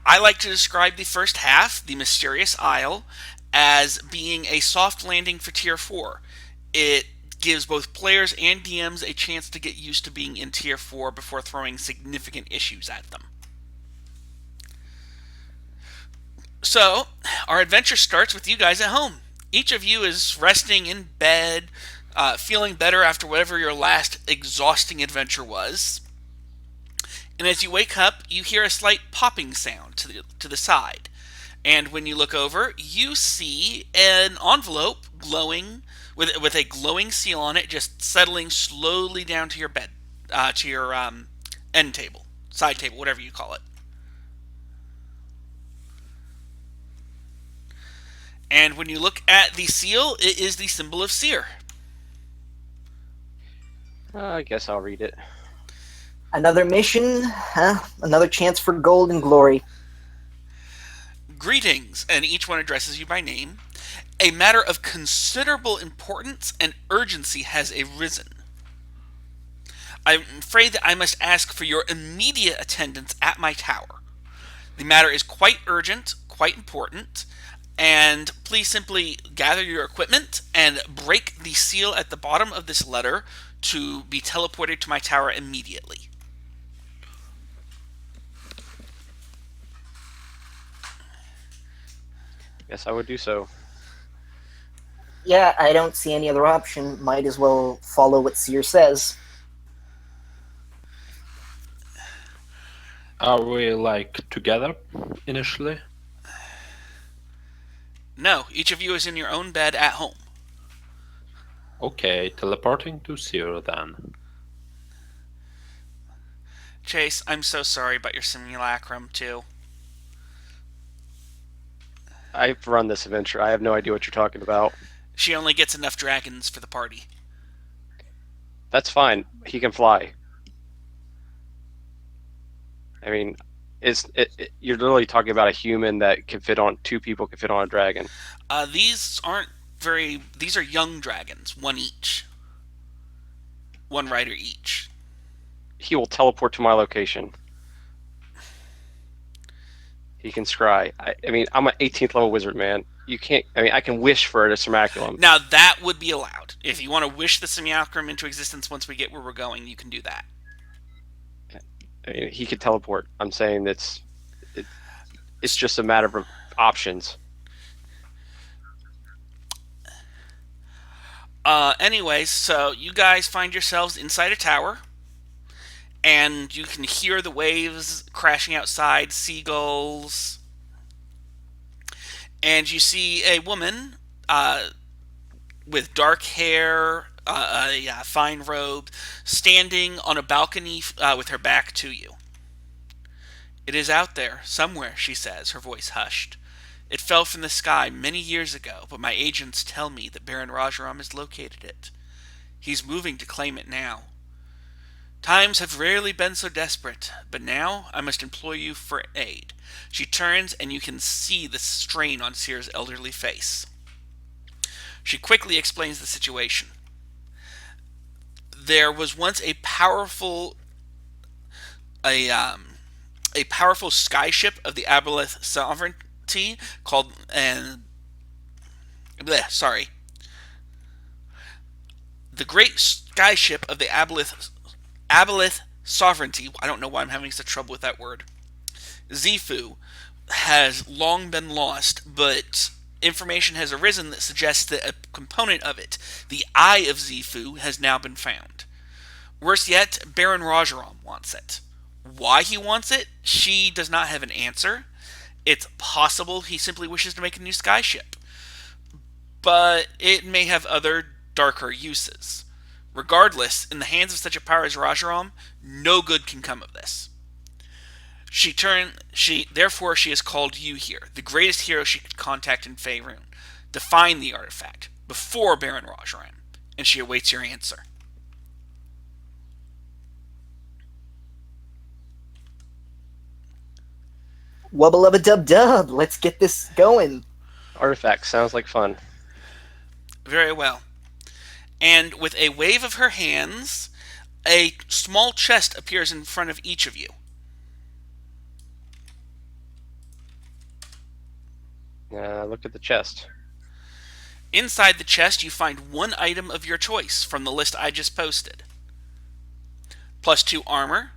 I like to describe the first half, the Mysterious Isle, as being a soft landing for Tier 4. It gives both players and DMs a chance to get used to being in Tier 4 before throwing significant issues at them. So, our adventure starts with you guys at home. Each of you is resting in bed, feeling better after whatever your last exhausting adventure was. And as you wake up, you hear a slight popping sound to the side. And when you look over, you see an envelope glowing with a glowing seal on it, just settling slowly down to your bed, to your end table, side table, whatever you call it. And when you look at the seal, it is the symbol of Seer. I guess I'll read it. Another mission, huh? Another chance for gold and glory. Greetings, and each one addresses you by name. A matter of considerable importance and urgency has arisen. I'm afraid that I must ask for your immediate attendance at my tower. The matter is quite urgent, quite important, and please simply gather your equipment and break the seal at the bottom of this letter to be teleported to my tower immediately. Guess I would do so. Yeah, I don't see any other option. Might as well follow what Seer says. Are we like together initially? No, each of you is in your own bed at home. Okay, teleporting to zero then. Chase, I'm so sorry about your simulacrum, too. I've run this adventure. I have no idea what you're talking about. She only gets enough dragons for the party. That's fine. He can fly. I mean, you're literally talking about a human that can fit on two people can fit on a dragon. These aren't very. These are young dragons, one each. One rider each. He will teleport to my location. He can scry. I mean, I'm an 18th level wizard, man. You can't. I mean, I can wish for it as simulacrum. Now that would be allowed. If you want to wish the simulacrum into existence once we get where we're going, you can do that. I mean, he could teleport. I'm saying it's just a matter of options. Anyways, so you guys find yourselves inside a tower, and you can hear the waves crashing outside, seagulls, and you see a woman with dark hair, a fine robe, standing on a balcony with her back to you. It is out there, somewhere, she says, her voice hushed. It fell from the sky many years ago, but my agents tell me that Baron Rajaram has located it. He's moving to claim it now. Times have rarely been so desperate, but now I must implore you for aid. She turns, and you can see the strain on Seer's elderly face. She quickly explains the situation. There was once a powerful skyship of the Aboleth sovereignty called the great skyship of the Aboleth sovereignty. I don't know why I'm having such trouble with that word. Zifu has long been lost, but information has arisen that suggests that a component of it, the Eye of Zifu, has now been found. Worse yet, Baron Rajaram wants it. Why he wants it, she does not have an answer. It's possible he simply wishes to make a new skyship, but it may have other, darker uses. Regardless, in the hands of such a power as Rajaram, no good can come of this. Therefore she has called you here, the greatest hero she could contact in Faerun, to find the artifact before Baron Rajaram, and she awaits your answer. Wubba lubba dub dub. Let's get this going. Artifact sounds like fun. Very well. And with a wave of her hands, a small chest appears in front of each of you. Look at the chest. Inside the chest, you find one item of your choice from the list I just posted. +2 armor,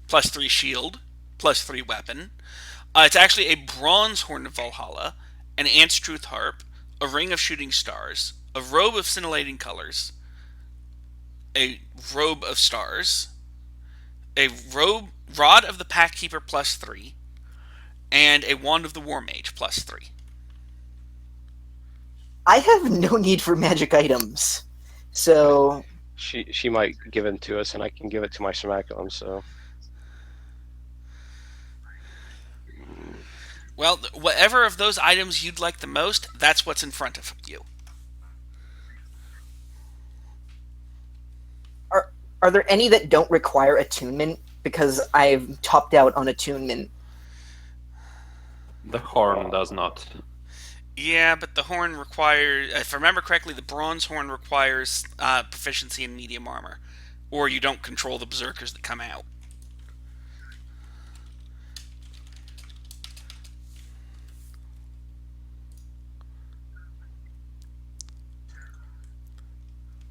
+3 shield, +3 weapon. It's actually a bronze horn of Valhalla, an ant's truth harp, a ring of shooting stars, a robe of scintillating colors, a robe of stars, a rod of the pack keeper +3, and a wand of the war mage +3. I have no need for magic items, so She might give it to us, and I can give it to my Smaculum. So Well, whatever of those items you'd like the most, that's what's in front of you. are there any that don't require attunement? Because I've topped out on attunement. The horn does not. Yeah, but the horn requires, if I remember correctly, the bronze horn requires proficiency in medium armor, or you don't control the berserkers that come out.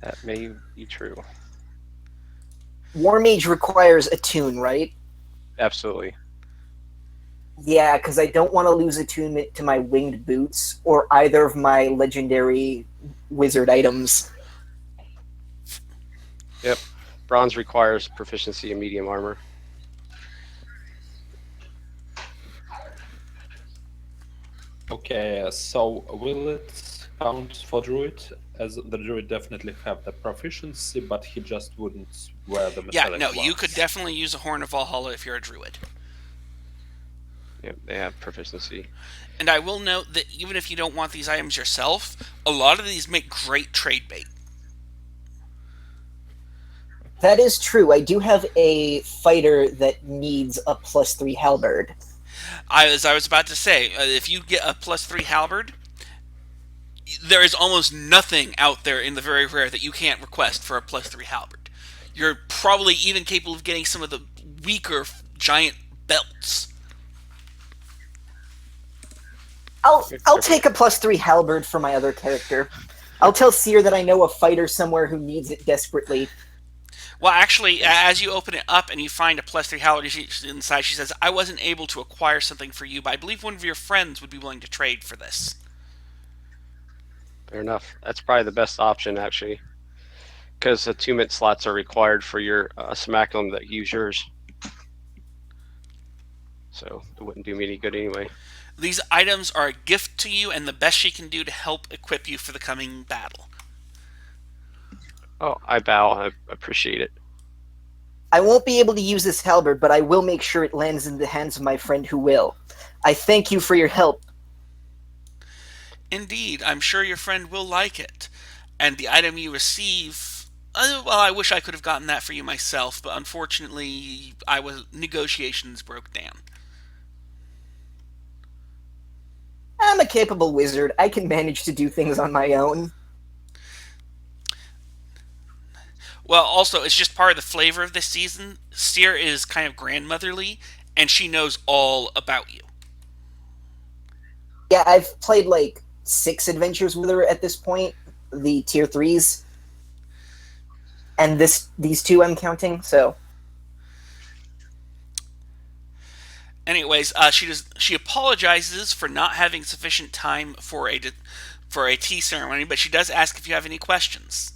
that may be true. War Mage requires attune, right? Absolutely. Yeah, because I don't want to lose attunement to my winged boots or either of my legendary wizard items. Yep. Bronze requires proficiency in medium armor. Okay, so will it count for druid? As the druid definitely have the proficiency, but he just wouldn't wear the Yeah, metallic no, you ones. could definitely use a horn of Valhalla if you're a druid. Yep, they have proficiency. And I will note that even if you don't want these items yourself, a lot of these make great trade bait. That is true. I do have a fighter that needs a +3 halberd. As I was about to say, if you get a +3 halberd, there is almost nothing out there in the very rare that you can't request for a +3 halberd. You're probably even capable of getting some of the weaker giant belts. I'll take a +3 halberd for my other character. I'll tell Seer that I know a fighter somewhere who needs it desperately. Well, actually, as you open it up and you find a +3 halberd inside, she says, I wasn't able to acquire something for you, but I believe one of your friends would be willing to trade for this. Fair enough. That's probably the best option, actually, because attunement slots are required for your Smaculum that use yours. So it wouldn't do me any good anyway. These items are a gift to you and the best she can do to help equip you for the coming battle. Oh, I bow. I appreciate it. I won't be able to use this halberd, but I will make sure it lands in the hands of my friend who will. I thank you for your help. Indeed, I'm sure your friend will like it. And the item you receive, well, I wish I could have gotten that for you myself, but unfortunately, negotiations broke down. I'm a capable wizard. I can manage to do things on my own. Well, also, it's just part of the flavor of this season. Seer is kind of grandmotherly, and she knows all about you. Yeah, I've played like 6 adventures with her at this point, the tier 3s. And these 2 I'm counting, so... Anyways, she apologizes for not having sufficient time for a tea ceremony, but she does ask if you have any questions.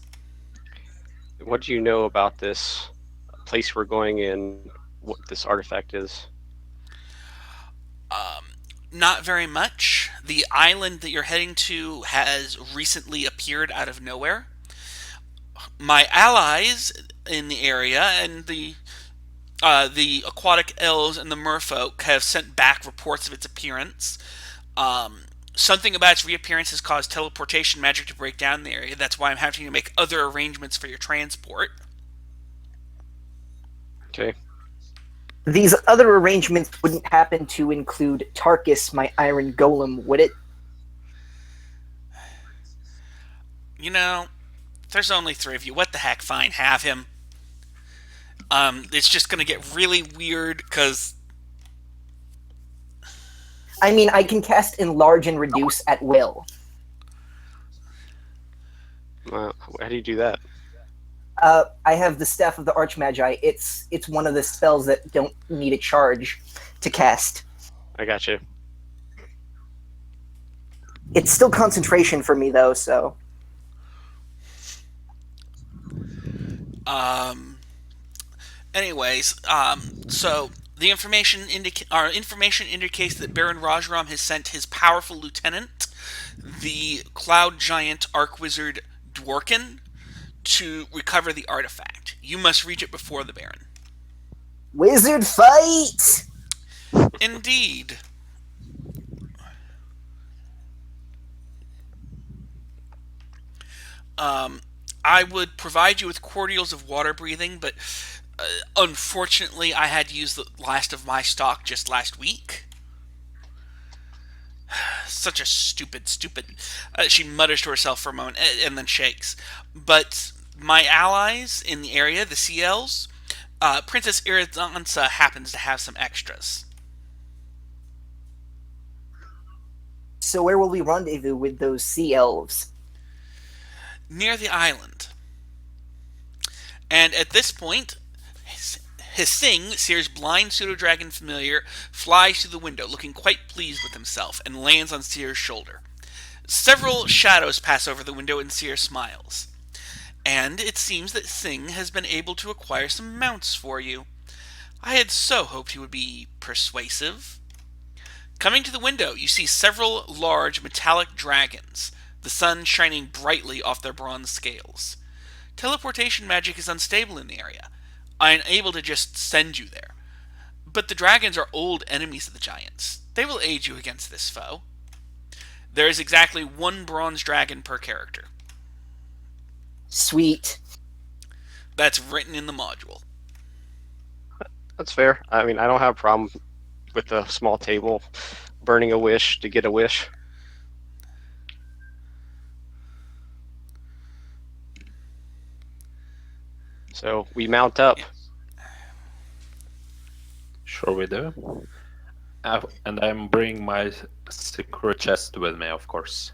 What do you know about this place we're going in? What this artifact is? Not very much. The island that you're heading to has recently appeared out of nowhere. My allies in the area and the aquatic elves and the merfolk have sent back reports of its appearance. Something about its reappearance has caused teleportation magic to break down in the area. That's why I'm having to make other arrangements for your transport. Okay. These other arrangements wouldn't happen to include Tarkus, my iron golem, would it? You know, there's only 3 of you. What the heck? Fine, have him. It's just going to get really weird because... I mean, I can cast enlarge and reduce at will. How do you do that? I have the Staff of the Archmagi. It's one of the spells that don't need a charge to cast. I got you. It's still concentration for me though, so Um. Anyways, so the our information indicates that Baron Rajram has sent his powerful lieutenant, the Cloud Giant Archwizard Dworkin, to recover the artifact. You must reach it before the Baron. wizard fight. Indeed. I would provide you with cordials of water breathing, but unfortunately, I had to use the last of my stock just last week. Such a stupid. She mutters to herself for a moment and then shakes. But my allies in the area, the CLs, Princess Iridanza happens to have some extras. So where will we rendezvous with those sea elves? Near the island. And at this point, Hissing, Seer's blind pseudo-dragon familiar, flies through the window, looking quite pleased with himself, and lands on Seer's shoulder. Several shadows pass over the window, and Seer smiles. And it seems that Singh has been able to acquire some mounts for you. I had so hoped he would be persuasive. Coming to the window, you see several large metallic dragons, the sun shining brightly off their bronze scales. Teleportation magic is unstable in the area. I am able to just send you there. But the dragons are old enemies of the giants. They will aid you against this foe. There is exactly one bronze dragon per character. Sweet. That's written in the module. That's fair. I mean, I don't have a problem with a small table burning a wish to get a wish. So we mount up. Sure we do. And I'm bringing my secret chest with me, of course.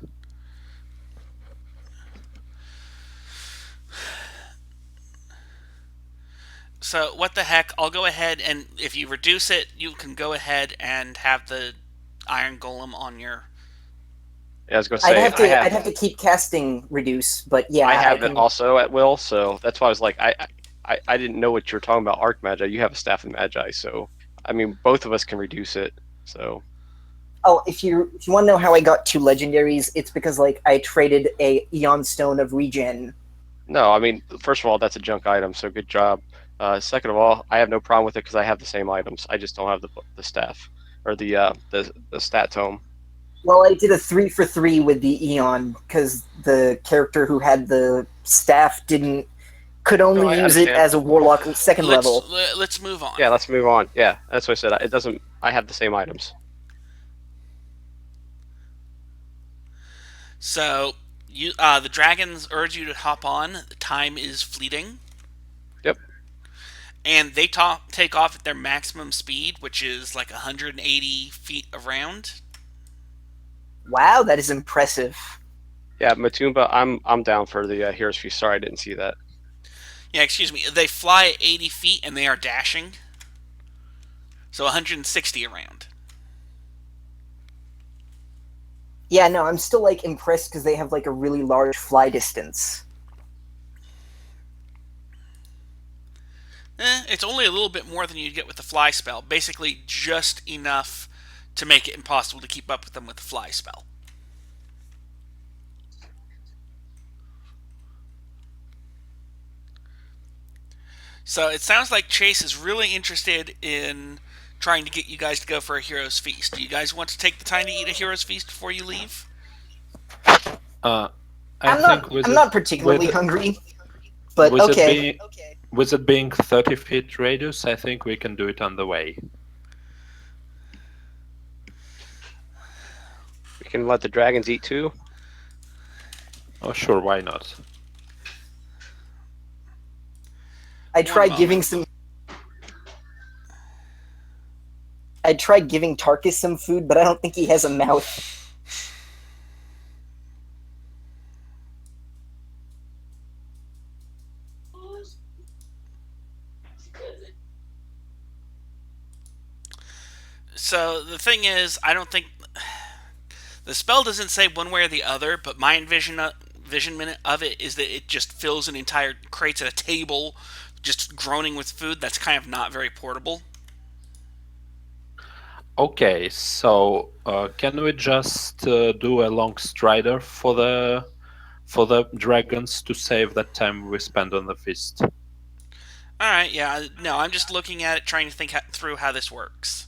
So what the heck, I'll go ahead and if you reduce it, you can go ahead and have the iron golem on your... Yeah, I was gonna say I'd have to keep casting reduce, but yeah, I have it also at will, so that's why I was like, I didn't know what you were talking about. Arc Magi, you have a staff of Magi, so I mean, both of us can reduce it. So. Oh, if you want to know how I got 2 legendaries, it's because like I traded a Eon Stone of Regen. No, I mean, first of all, that's a junk item, so good job. Second of all, I have no problem with it because I have the same items. I just don't have the staff or the stat tome. Well, I did a 3 for 3 with the Eon because the character who had the staff could only use it as a warlock second level. Let's move on. Yeah, let's move on. Yeah, that's what I said. It doesn't. I have the same items. So the dragons urge you to hop on. The time is fleeting. Yep. And they take off at their maximum speed, which is like 180 feet around. Wow, that is impressive. Yeah, Matumba, I'm down for the Hero's Feast. Sorry, I didn't see that. Yeah, excuse me. They fly at 80 feet and they are dashing. So 160 around. Yeah, no, I'm still like impressed because they have like a really large fly distance. It's only a little bit more than you'd get with the fly spell. Basically, just enough to make it impossible to keep up with them with the fly spell. So it sounds like Chase is really interested in trying to get you guys to go for a Hero's Feast. Do you guys want to take the time to eat a Hero's Feast before you leave? I'm not particularly hungry, but okay. With it being 30 feet radius, I think we can do it on the way. We can let the dragons eat too. Oh, sure, why not? I tried giving some I tried giving Tarkus some food, but I don't think he has a mouth. So the thing is, I don't think the spell doesn't say one way or the other, but my envisionment of it is that it just fills an entire crates at a table, just groaning with food. That's kind of not very portable. Okay, so can we just do a long strider for the dragons to save that time we spend on the feast? All right, yeah, no, I'm just looking at it, trying to think through how this works.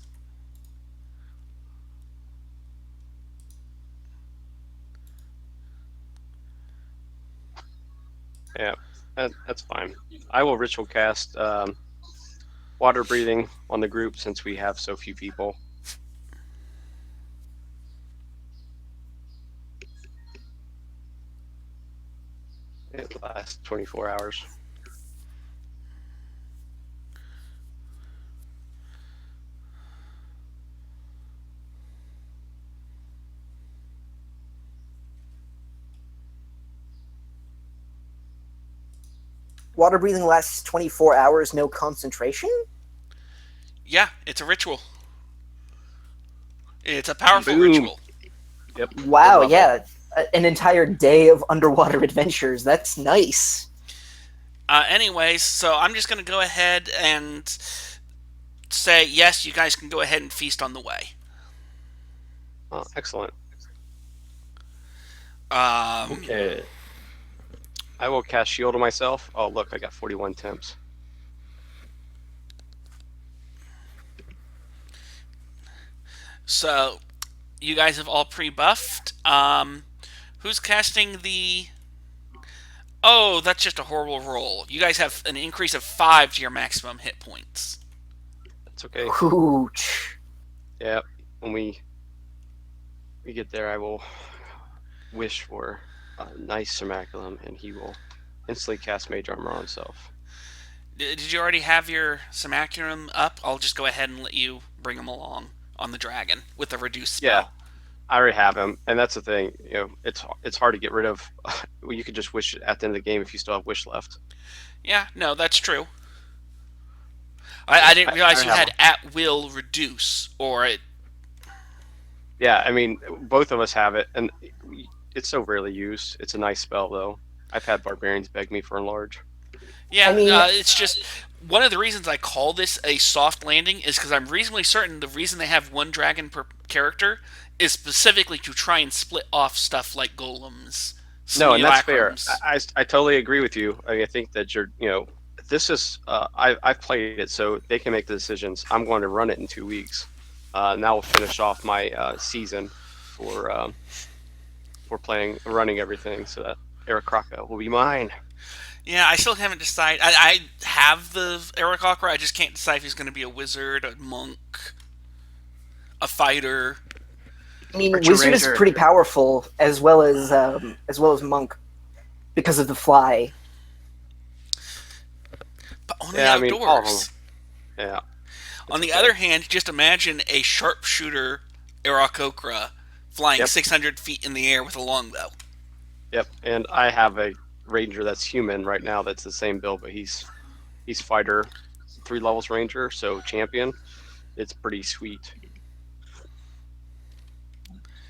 Yeah, that's fine. I will ritual cast water breathing on the group since we have so few people. It lasts 24 hours. Water breathing lasts 24 hours, no concentration? Yeah, it's a ritual. It's a powerful Boom. ritual. Yep. Wow, yeah. An entire day of underwater adventures. That's nice. Anyways, so I'm just going to go ahead and say, yes, you guys can go ahead and feast on the way. Oh, excellent. Okay. I will cast shield on myself. Oh, look, I got 41 temps. So, you guys have all pre-buffed. Who's casting the... Oh, that's just a horrible roll. You guys have an increase of 5 to your maximum hit points. That's okay. Hooch. Yeah, when we get there, I will wish for a nice Semaculum, and he will instantly cast Mage Armor on himself. Did you already have your Semaculum up? I'll just go ahead and let you bring him along on the dragon with the reduced spell. Yeah, I already have him, and that's the thing. You know, it's hard to get rid of. You could just wish at the end of the game if you still have wish left. Yeah, no, that's true. I didn't realize you had at will reduce, or it... Yeah, I mean, both of us have it, and it's so rarely used. It's a nice spell, though. I've had barbarians beg me for enlarge. Yeah, I mean- it's just one of the reasons I call this a soft landing is because I'm reasonably certain the reason they have one dragon per character is specifically to try and split off stuff like golems. No, and that's fair. simulacrums. I totally agree with you. I think that this is I've played it, so they can make the decisions. I'm going to run it in 2 weeks. Now we'll finish off my season for running everything, so that Eric Kraka will be mine. Yeah, I still haven't decided. I have the Eric Okra, I just can't decide if he's going to be a wizard, a monk, a fighter. I mean, Archer wizard is Ranger. pretty powerful as well as monk because of the fly. But only Yeah, I mean, all of outdoors. them. Yeah. On the okay. other hand, just imagine a sharpshooter Aarakocra flying Yep. 600 feet in the air with a longbow. Yep, and I have a ranger that's human right now. That's the same build, but he's fighter, 3 levels ranger, so champion. It's pretty sweet.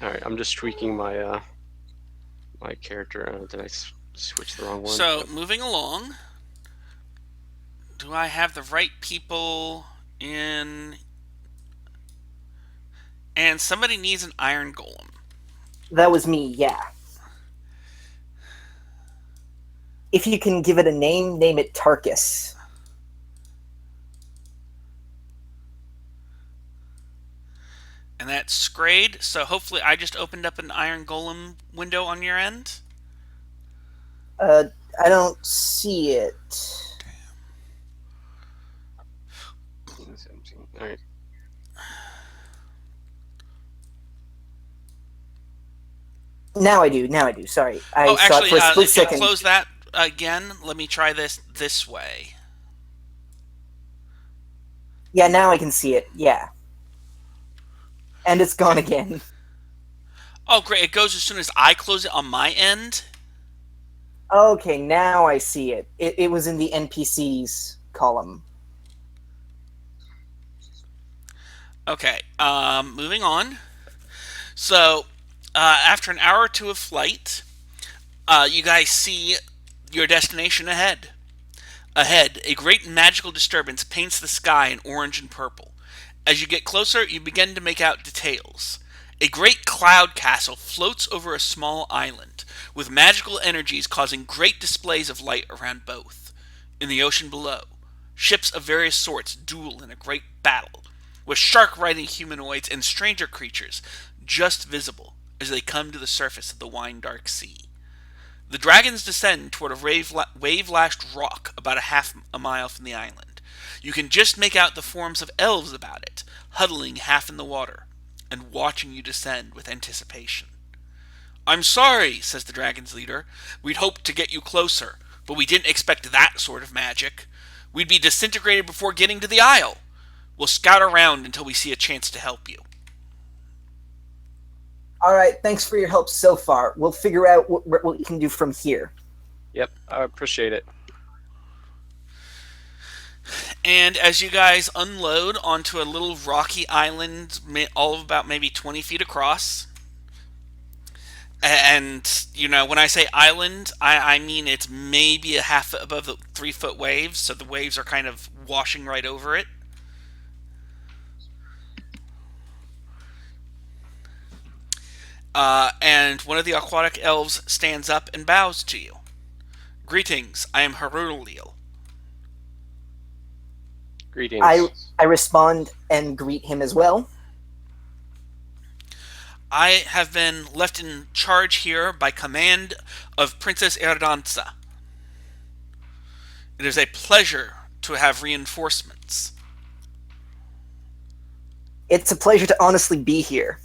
All right, I'm just tweaking my my character. Did I switch the wrong one? So, moving along, do I have the right people in... And somebody needs an iron golem. That was me, yeah. If you can give it a name, name it Tarkus. And that's Scrade, so hopefully I just opened up an iron golem window on your end. I don't see it. All right. Now I do. Sorry. I Oh, saw it actually, for a split if you second. close that again, let me try this way. Yeah, now I can see it. Yeah. And it's gone again. Oh, great. It goes as soon as I close it on my end. Okay, now I see it. It was in the NPCs column. Okay, moving on. So, after an hour or two of flight, you guys see your destination ahead. Ahead, a great magical disturbance paints the sky in orange and purple. As you get closer, you begin to make out details. A great cloud castle floats over a small island, with magical energies causing great displays of light around both. In the ocean below, ships of various sorts duel in a great battle, with shark-riding humanoids and stranger creatures just visible as they come to the surface of the wine-dark sea. The dragons descend toward a wave-lashed rock about a half a mile from the island. You can just make out the forms of elves about it, huddling half in the water, and watching you descend with anticipation. "I'm sorry," says the dragon's leader. "We'd hoped to get you closer, but we didn't expect that sort of magic. We'd be disintegrated before getting to the isle. We'll scout around until we see a chance to help you." All right, thanks for your help so far. We'll figure out what we can do from here. Yep, I appreciate it. And as you guys unload onto a little rocky island, all of about maybe 20 feet across, and when I say island, I mean it's maybe a half foot above the 3 foot waves, so the waves are kind of washing right over it. And one of the aquatic elves stands up and bows to you. "Greetings, I am Harulil." Greetings. I respond and greet him as well. "I have been left in charge here by command of Princess Erdanza. It is a pleasure to have reinforcements." It's a pleasure to honestly be here.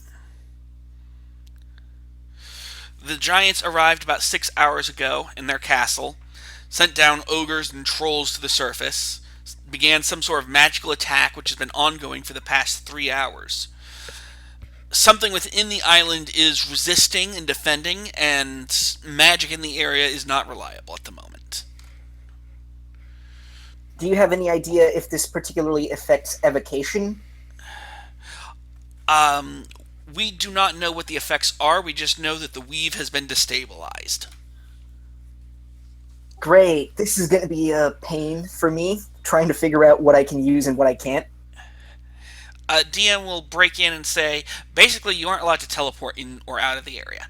"The giants arrived about 6 hours ago in their castle, sent down ogres and trolls to the surface, began some sort of magical attack which has been ongoing for the past 3 hours. Something within the island is resisting and defending, and magic in the area is not reliable at the moment." Do you have any idea if this particularly affects evocation? We do not know what the effects are. We just know that the weave has been destabilized. Great. This is going to be a pain for me, trying to figure out what I can use and what I can't. DM will break in and say, basically, you aren't allowed to teleport in or out of the area.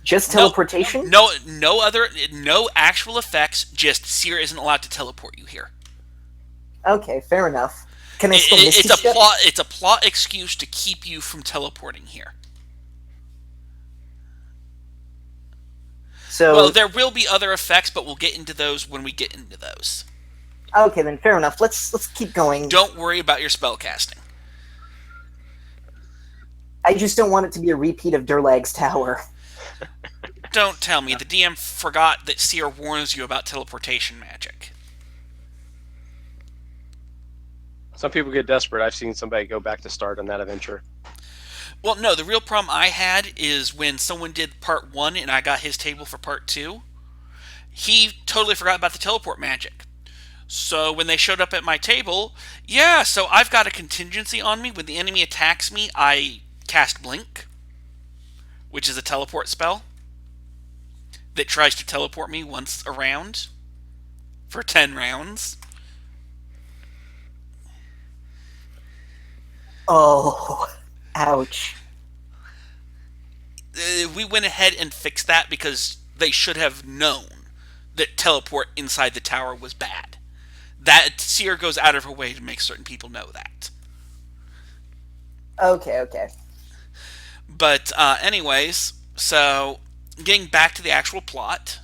Just teleportation? No actual effects. Just Seer isn't allowed to teleport you here. Okay, fair enough. Can I still Misty Step? It's a plot excuse to keep you from teleporting here. So, well, there will be other effects, but we'll get into those when we get into those. Okay, then fair enough. Let's keep going. Don't worry about your spell casting. I just don't want it to be a repeat of Durlag's Tower. Don't tell me. The DM forgot that Seer warns you about teleportation magic. Some people get desperate. I've seen somebody go back to start on that adventure. Well, no, the real problem I had is when someone did part 1 and I got his table for part 2, he totally forgot about the teleport magic. So when they showed up at my table, yeah, so I've got a contingency on me. When the enemy attacks me, I cast Blink, which is a teleport spell that tries to teleport me once a round for 10 rounds. Oh, ouch. We went ahead and fixed that because they should have known that teleport inside the tower was bad. That Seer goes out of her way to make certain people know that. Okay. But anyways, so getting back to the actual plot.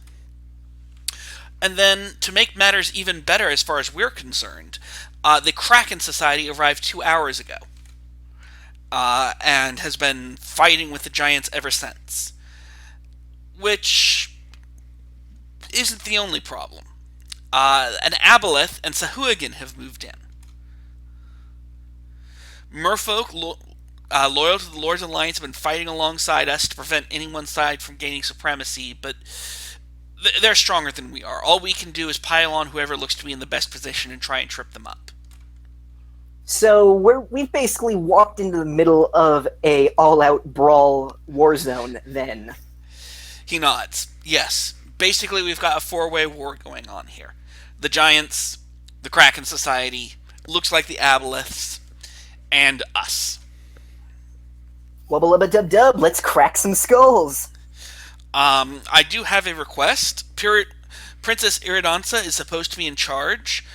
And then, to make matters even better as far as we're concerned, the Kraken Society arrived 2 hours ago. And has been fighting with the giants ever since. Which isn't the only problem. An Aboleth and Sahuagin have moved in. Merfolk, loyal to the Lord's Alliance, have been fighting alongside us to prevent any one side from gaining supremacy, but they're stronger than we are. All we can do is pile on whoever looks to be in the best position and try and trip them up. So we've basically walked into the middle of a all-out brawl war zone. Then He nods. Yes. Basically, we've got a four-way war going on here. The Giants, the Kraken Society, looks like the Aboleths, and us. wubba lubba dub dub, let's crack some skulls. I do have a request. Princess Iridansa is supposed to be in charge,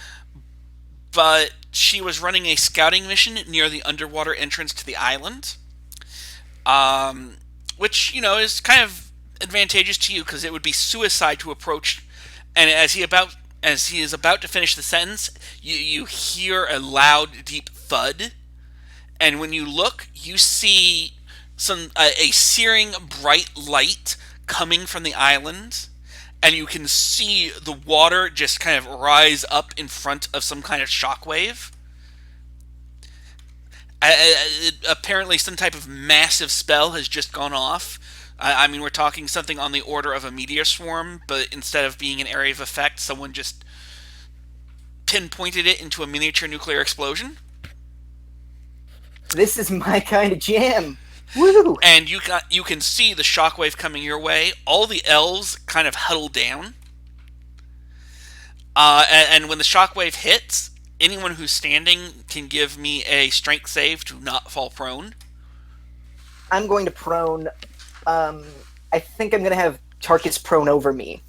but she was running a scouting mission near the underwater entrance to the island, which, is kind of advantageous to you because it would be suicide to approach. And as he is about to finish the sentence, you hear a loud, deep thud, and when you look, you see a searing bright light coming from the island, and you can see the water just kind of rise up in front of some kind of shockwave. Apparently, some type of massive spell has just gone off. I mean, we're talking something on the order of a meteor swarm, but instead of being an area of effect, someone just pinpointed it into a miniature nuclear explosion. This is my kind of jam. Woo! And you can see the shockwave coming your way. All the elves kind of huddle down. And when the shockwave hits, anyone who's standing can give me a strength save to not fall prone. I'm going to prone. I think I'm going to have Tarkus prone over me.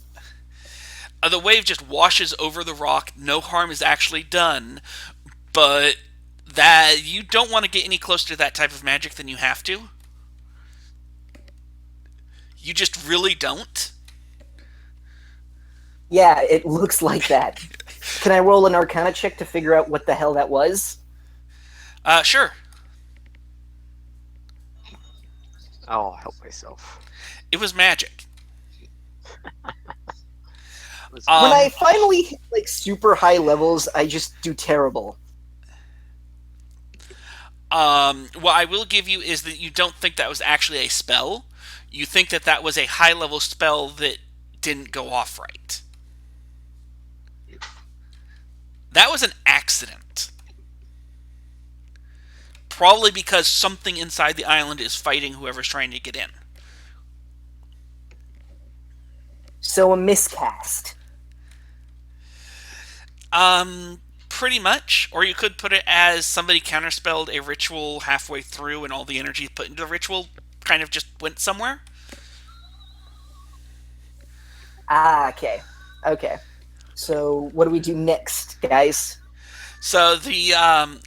The wave just washes over the rock. No harm is actually done, but that you don't want to get any closer to that type of magic than you have to. You just really don't. Yeah, it looks like that. Can I roll an Arcana check to figure out what the hell that was? Sure. I'll help myself. It was magic. When I finally hit like super high levels, I just do terrible. What I will give you is that you don't think that was actually a spell. You think that was a high-level spell that didn't go off right. That was an accident. Probably because something inside the island is fighting whoever's trying to get in. So a miscast. Pretty much. Or you could put it as somebody counterspelled a ritual halfway through and all the energy put into the ritual kind of just went somewhere. Okay. Okay. So what do we do next, guys? So the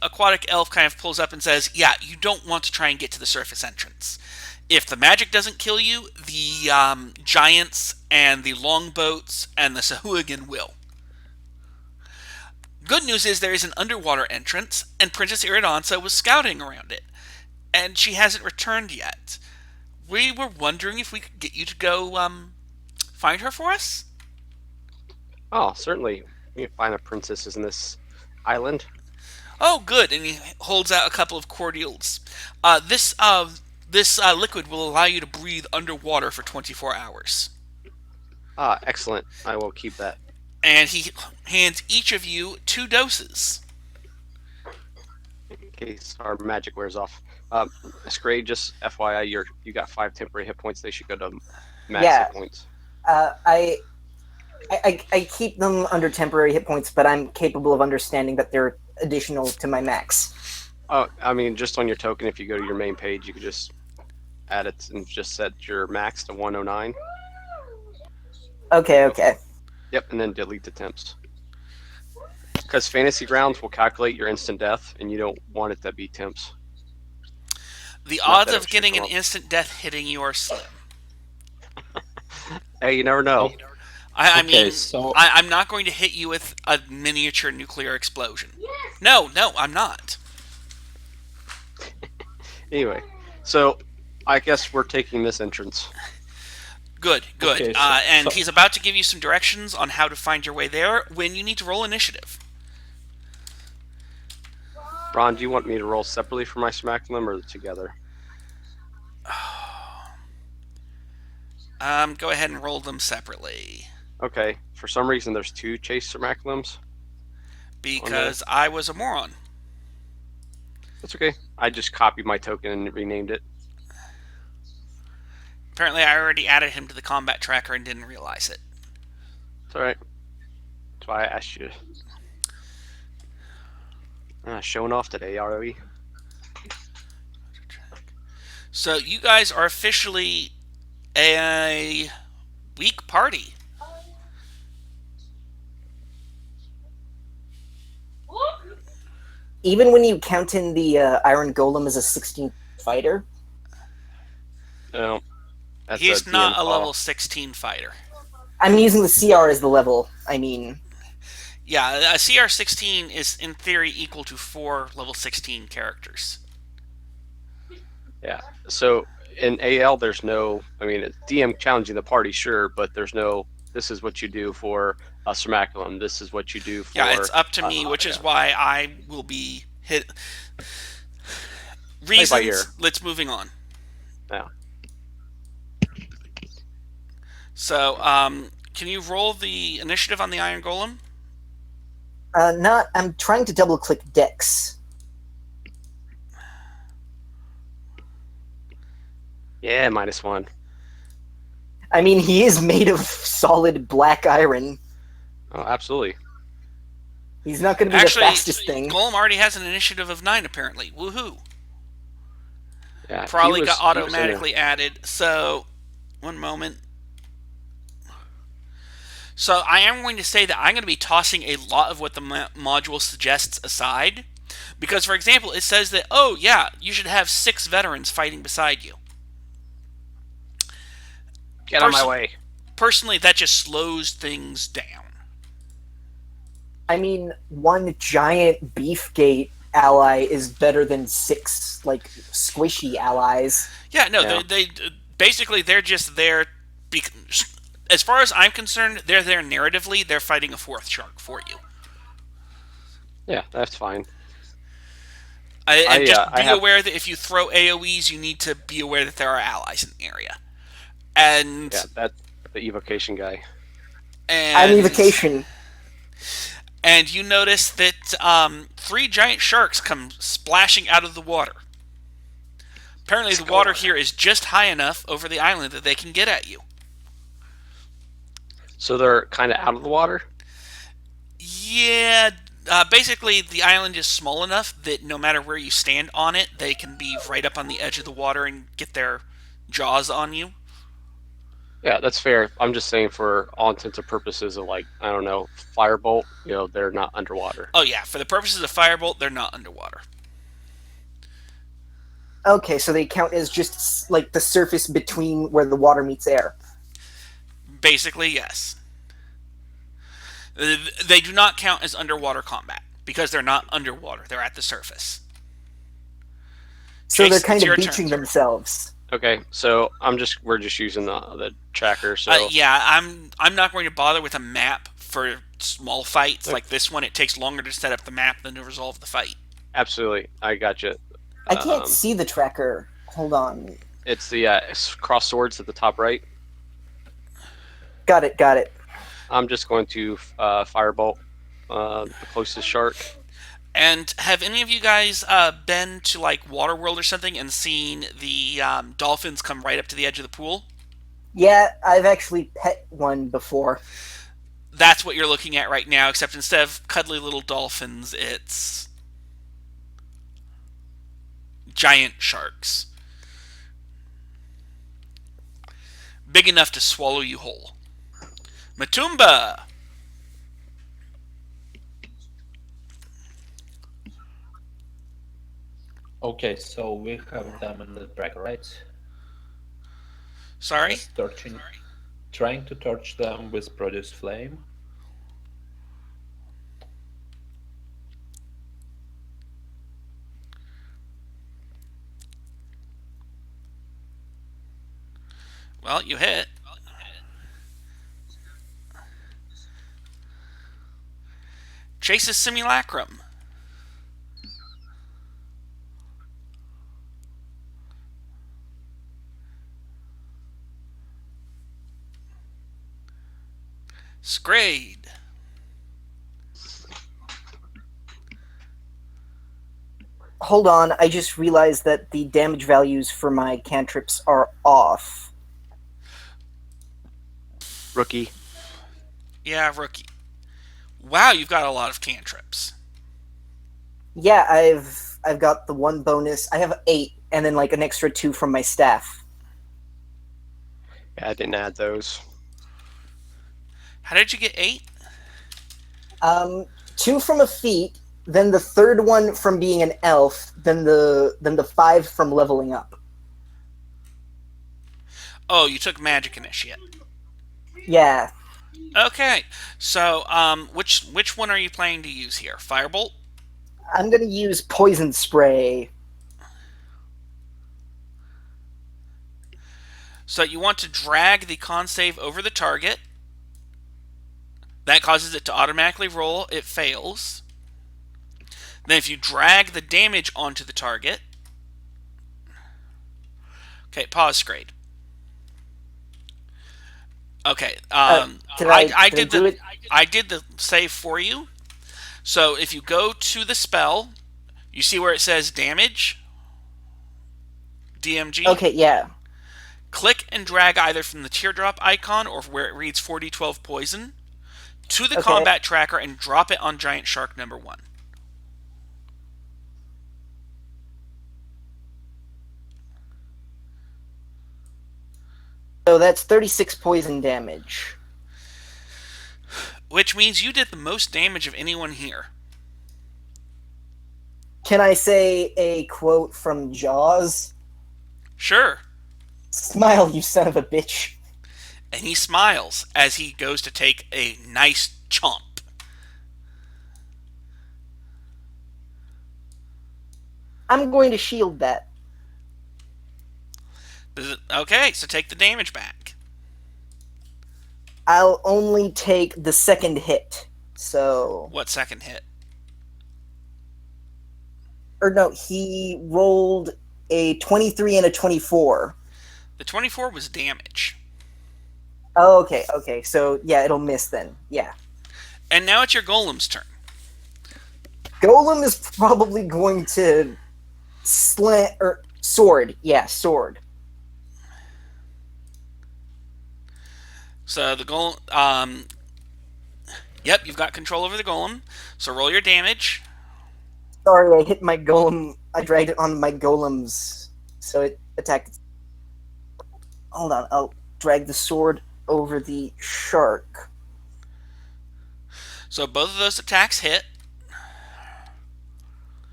aquatic elf kind of pulls up and says, yeah, you don't want to try and get to the surface entrance. If the magic doesn't kill you, the giants and the longboats and the Sahuagin will. Good news is there is an underwater entrance, and Princess Iridansa was scouting around it, and she hasn't returned yet. We were wondering if we could get you to go find her for us? Oh, certainly. We can find the princesses in this island. Oh, good. And he holds out a couple of cordials. This liquid will allow you to breathe underwater for 24 hours. Ah, excellent. I will keep that. And he hands each of you 2 doses. In case our magic wears off. Scray, just FYI, you got 5 temporary hit points. They should go to max hit points. I keep them under temporary hit points, but I'm capable of understanding that they're additional to my max. Oh, I mean, just on your token, if you go to your main page, you could just add it and just set your max to 109. Okay. Yep, and then delete the temps. Because Fantasy Grounds will calculate your instant death, and you don't want it to be temps. The odds of getting an instant death hitting you are slim. Hey, you never know. I'm not going to hit you with a miniature nuclear explosion. Yes. No, I'm not. Anyway, so I guess we're taking this entrance. Good. Okay, He's about to give you some directions on how to find your way there when you need to roll initiative. Ron, do you want me to roll separately for my Smacklim or together? Go ahead and roll them separately. Okay. For some reason, there's 2 Chase Smacklims. Because I was a moron. That's okay. I just copied my token and renamed it. Apparently, I already added him to the combat tracker and didn't realize it. It's alright. That's why I asked you. Showing off today, are we? So you guys are officially a weak party. Even when you count in the Iron Golem as a 16 fighter? No. He's not a level 16 fighter. I'm using the CR as the level. I mean... Yeah, a CR 16 is in theory equal to 4 level 16 characters. Yeah. So in AL, there's no. I mean, it's DM challenging the party, sure, but there's no. This is what you do for a Smaculum. This is what you do for. Yeah, it's up to me, which is why I will be hit. Reasons. Play by ear. Let's moving on. Yeah. So, can you roll the initiative on the Iron Golem? I'm trying to double click Dex. Yeah, -1. I mean, he is made of solid black iron. Oh, absolutely. He's not going to be Actually, the fastest thing. Golem already has an initiative of 9, apparently. Woohoo! Yeah, Probably got automatically added. So, one moment. So, I am going to say that I'm going to be tossing a lot of what the module suggests aside. Because, for example, it says that, oh, yeah, you should have 6 veterans fighting beside you. Get on my way. Personally, that just slows things down. I mean, one giant beefgate ally is better than 6, like, squishy allies. Yeah, no, they basically, they're just there. As far as I'm concerned, they're there narratively. They're fighting a 4th shark for you. Yeah, that's fine. And just be aware that if you throw AoEs, you need to be aware that there are allies in the area. And yeah, that's the evocation guy. I'm evocation. And you notice that 3 giant sharks come splashing out of the water. Apparently, the water here is just high enough over the island that they can get at you. So they're kind of out of the water? Yeah, basically the island is small enough that no matter where you stand on it, they can be right up on the edge of the water and get their jaws on you. Yeah, that's fair. I'm just saying for all intents and purposes of, like, I don't know, Firebolt, they're not underwater. Oh yeah, for the purposes of Firebolt, they're not underwater. Okay, so they count as just, like, the surface between where the water meets air. Basically, yes. They do not count as underwater combat, because they're not underwater. They're at the surface. So Chase, they're kind of your beaching turn. themselves. Okay, so we're just using the tracker. So yeah, I'm not going to bother with a map for small fights like this one. It takes longer to set up the map than to resolve the fight. Absolutely, I got you. I can't see the tracker. Hold on. It's the cross swords at the top right. Got it. I'm just going to Firebolt the closest shark. And have any of you guys been to like Waterworld or something and seen the dolphins come right up to the edge of the pool? Yeah, I've actually pet one before. That's what you're looking at right now, except instead of cuddly little dolphins, it's giant sharks. Big enough to swallow you whole. Matumba! Okay, so we have them in the tracker, right? Sorry? Trying to torch them with produce flame. Well, you hit. Chase's Simulacrum. Scrade. Hold on, I just realized that the damage values for my cantrips are off. Rookie. Yeah, rookie. Wow, you've got a lot of cantrips. Yeah, I've got the one bonus. I have 8, and then like an extra 2 from my staff. Yeah, I didn't add those. How did you get 8? 2 from a feat, then the third one from being an elf, then the 5 from leveling up. Oh, you took magic initiate. Yeah, Okay, so which one are you planning to use here? Firebolt. I'm gonna use poison spray. So you want to drag the con save over the target. That causes it to automatically roll. It fails. Then if you drag the damage onto the target. Okay, pause, Scrade. Okay, I did do the it? I did the save for you. So if you go to the spell, you see where it says damage, DMG. Okay, yeah. Click and drag either from the teardrop icon or where it reads 4012 poison to the Okay. combat tracker and drop it on giant shark number 1. So that's 36 poison damage. Which means you did the most damage of anyone here. Can I say a quote from Jaws? Sure. Smile, you son of a bitch. And he smiles as he goes to take a nice chomp. I'm going to shield that. Okay, so take the damage back. I'll only take the second hit. So, What second hit? or no, he rolled a 23 and a 24. The 24 was damage. Oh, okay. So, yeah, it'll miss then. Yeah. And now it's your golem's turn. Golem is probably going to slant or sword. Yeah, sword. So the golem, yep, you've got control over the golem. So roll your damage. Sorry, I hit my golem. I dragged it on my golems, so it attacked. Hold on, I'll drag the sword over the shark. So both of those attacks hit.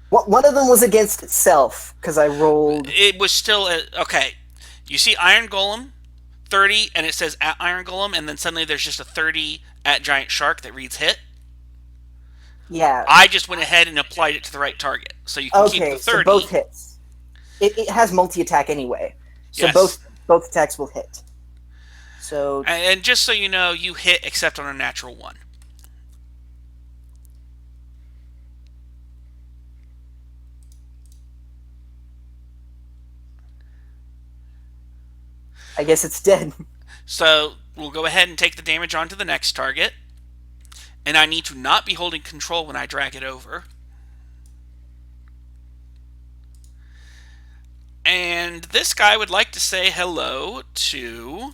One of them was against itself because I rolled. It was still okay. You see Iron Golem 30, and it says at Iron Golem, and then suddenly there's just a 30 at Giant Shark that reads hit. Yeah. I just went ahead and applied it to the right target, so you can keep the 30. So both hits. It has multi-attack anyway, so Yes. both attacks will hit. So And just so you know, you hit except on a natural 1. I guess it's dead. So we'll go ahead and take the damage onto the next target. And I need to not be holding control when I drag it over. And this guy would like to say hello to...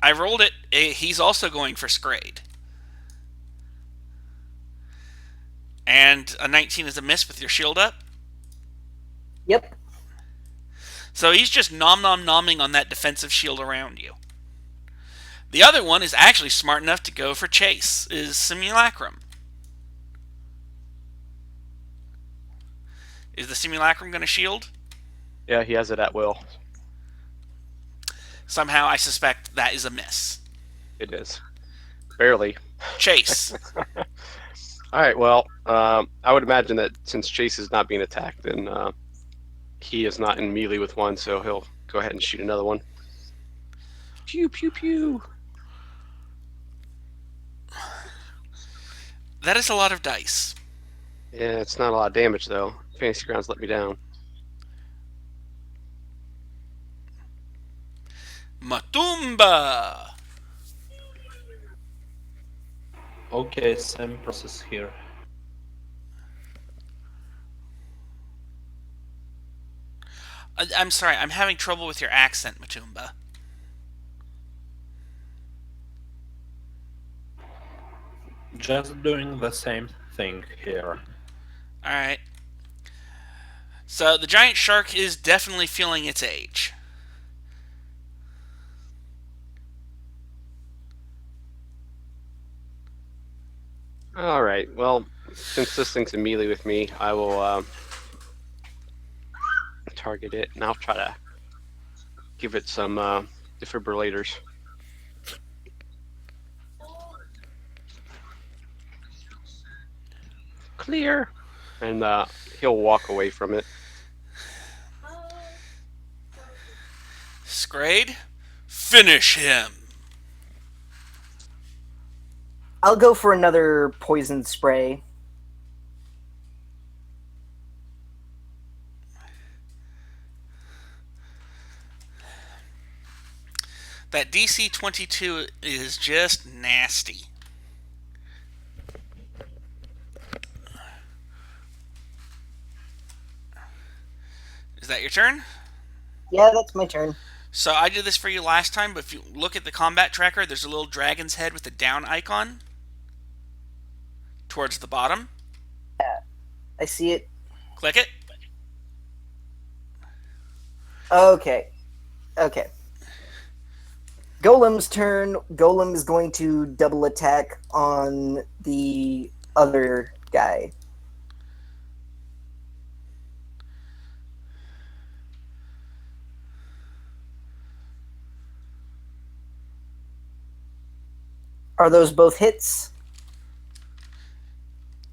I rolled it. He's also going for Scrade. And a 19 is a miss with your shield up. Yep. So he's just nom-nom-nomming on that defensive shield around you. The other one is actually smart enough to go for Chase, is Simulacrum. Is the Simulacrum going to shield? Yeah, he has it at will. Somehow I suspect that is a miss. It is. Barely. Chase. All right, well, I would imagine that since Chase is not being attacked, then he is not in melee with one, so he'll go ahead and shoot another one. Pew, pew, pew. That is a lot of dice. Yeah, it's not a lot of damage, though. Fantasy Grounds let me down. Matumba! Okay, same process here. I'm sorry, I'm having trouble with your accent, Matumba. Just doing the same thing here. Alright. So the giant shark is definitely feeling its age. All right. Well, since this thing's a melee with me, I will target it, and I'll try to give it some defibrillators. Clear. And he'll walk away from it. Scrade, finish him! I'll go for another poison spray. That DC 22 is just nasty. Is that your turn? Yeah, that's my turn. So I did this for you last time, but if you look at the combat tracker, there's a little dragon's head with a down icon towards the bottom. I see it. Click it. Okay. Okay. Golem's turn. Golem is going to double attack on the other guy. Are those both hits?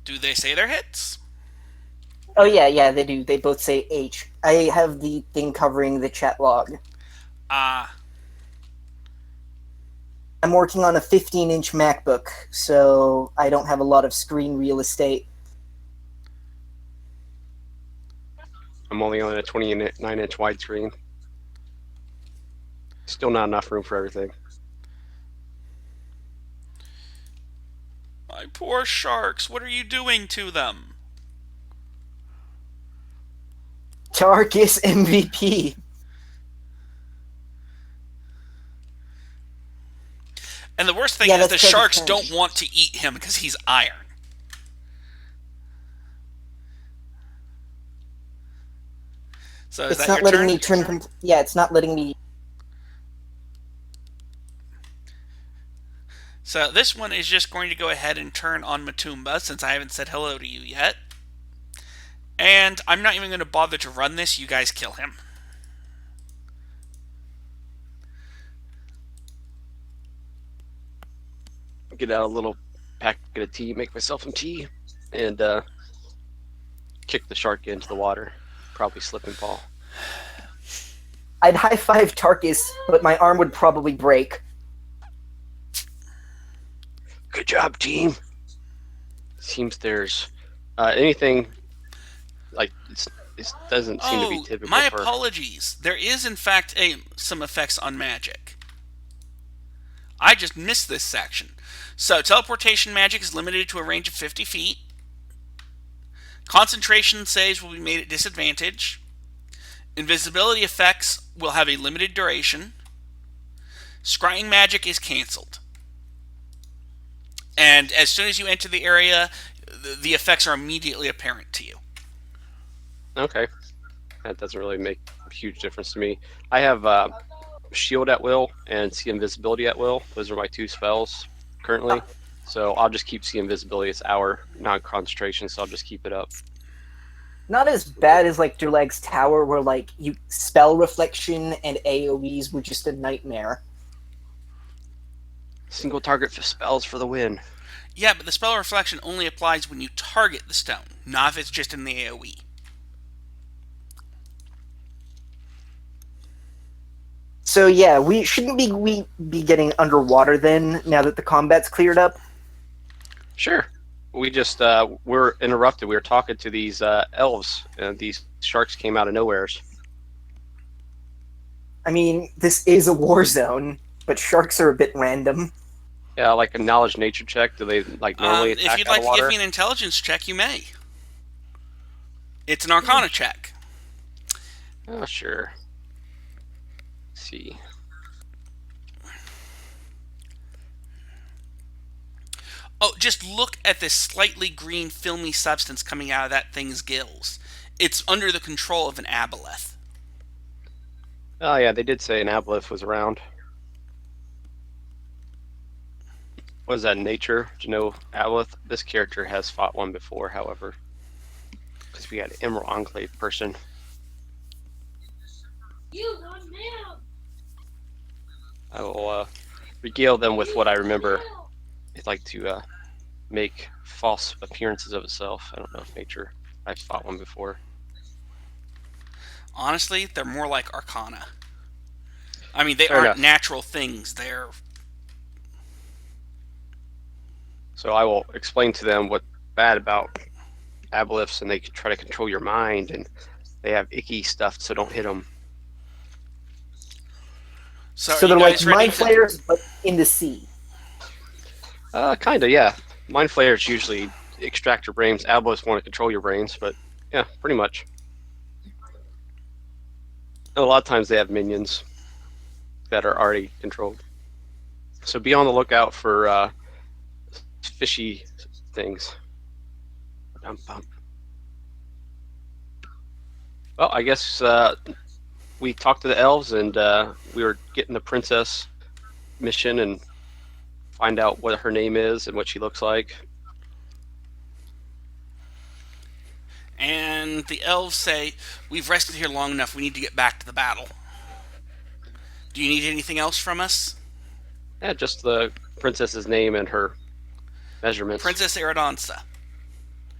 Do they say they're hits? Oh yeah, they do. They both say H. I have the thing covering the chat log. Ah. I'm working on a 15-inch MacBook, so I don't have a lot of screen real estate. I'm only on a 29-inch widescreen. Still not enough room for everything. My poor sharks, what are you doing to them? Tarkus MVP. And the worst thing Yeah, is the that's Trevor's sharks turn. don't want to eat him because he's iron. So is It's that not your letting turn? me turn. Yeah, it's not letting me. So this one is just going to go ahead and turn on Matumba since I haven't said hello to you yet. And I'm not even going to bother to run this. You guys kill him. Get out a little packet of tea, make myself some tea, and kick the shark into the water. Probably slip and fall. I'd high five Tarkus, but my arm would probably break. Good job, team. Seems there's anything like it doesn't seem to be typical. My for... apologies. There is in fact some effects on magic. I just missed this section. So teleportation magic is limited to a range of 50 feet. Concentration saves will be made at disadvantage. Invisibility effects will have a limited duration. Scrying magic is cancelled. And as soon as you enter the area, the effects are immediately apparent to you. Okay. That doesn't really make a huge difference to me. I have shield at will and see invisibility at will. Those are my two spells currently. So I'll just keep see invisibility. It's our non-concentration, so I'll just keep it up. Not as bad as like Durlag's Tower, where like you spell reflection and AoEs were just a nightmare. Single target for spells for the win. Yeah, but the spell reflection only applies when you target the stone, not if it's just in the AoE. So yeah, we shouldn't be getting underwater then. Now that the combat's cleared up. Sure. We just we're interrupted. We were talking to these elves, and these sharks came out of nowheres. I mean, this is a war zone, but sharks are a bit random. Yeah, like a knowledge nature check. Do they like normally If attack you'd out like of to give water? me an intelligence check, you may. It's an Arcana check. Oh, sure. Let's see. Oh, just look at this slightly green, filmy substance coming out of that thing's gills. It's under the control of an aboleth. Oh yeah, they did say an aboleth was around. What is that, nature? Do you know aboleth? This character has fought one before, however, because we had an Emerald Enclave person. I will regale them with what I remember. I'd like to make false appearances of itself. I don't know if nature. I've fought one before. Honestly, they're more like Arcana. I mean, they Fair aren't enough. natural things. They're So I will explain to them what's bad about aboleths, and they can try to control your mind, and they have icky stuff, so don't hit them. so. So Are you they're like guys ready mind to? flayers, but in the sea. Kinda, yeah. Mind flayers usually extract your brains. Aboleths want to control your brains, but yeah, pretty much. And a lot of times they have minions that are already controlled. So be on the lookout for fishy things. Well, I guess we talked to the elves, and we were getting the princess mission and find out what her name is and what she looks like. And the elves say, "We've rested here long enough. We need to get back to the battle. Do you need anything else from us?" Yeah, just the princess's name and her measurements. Princess Eridanza.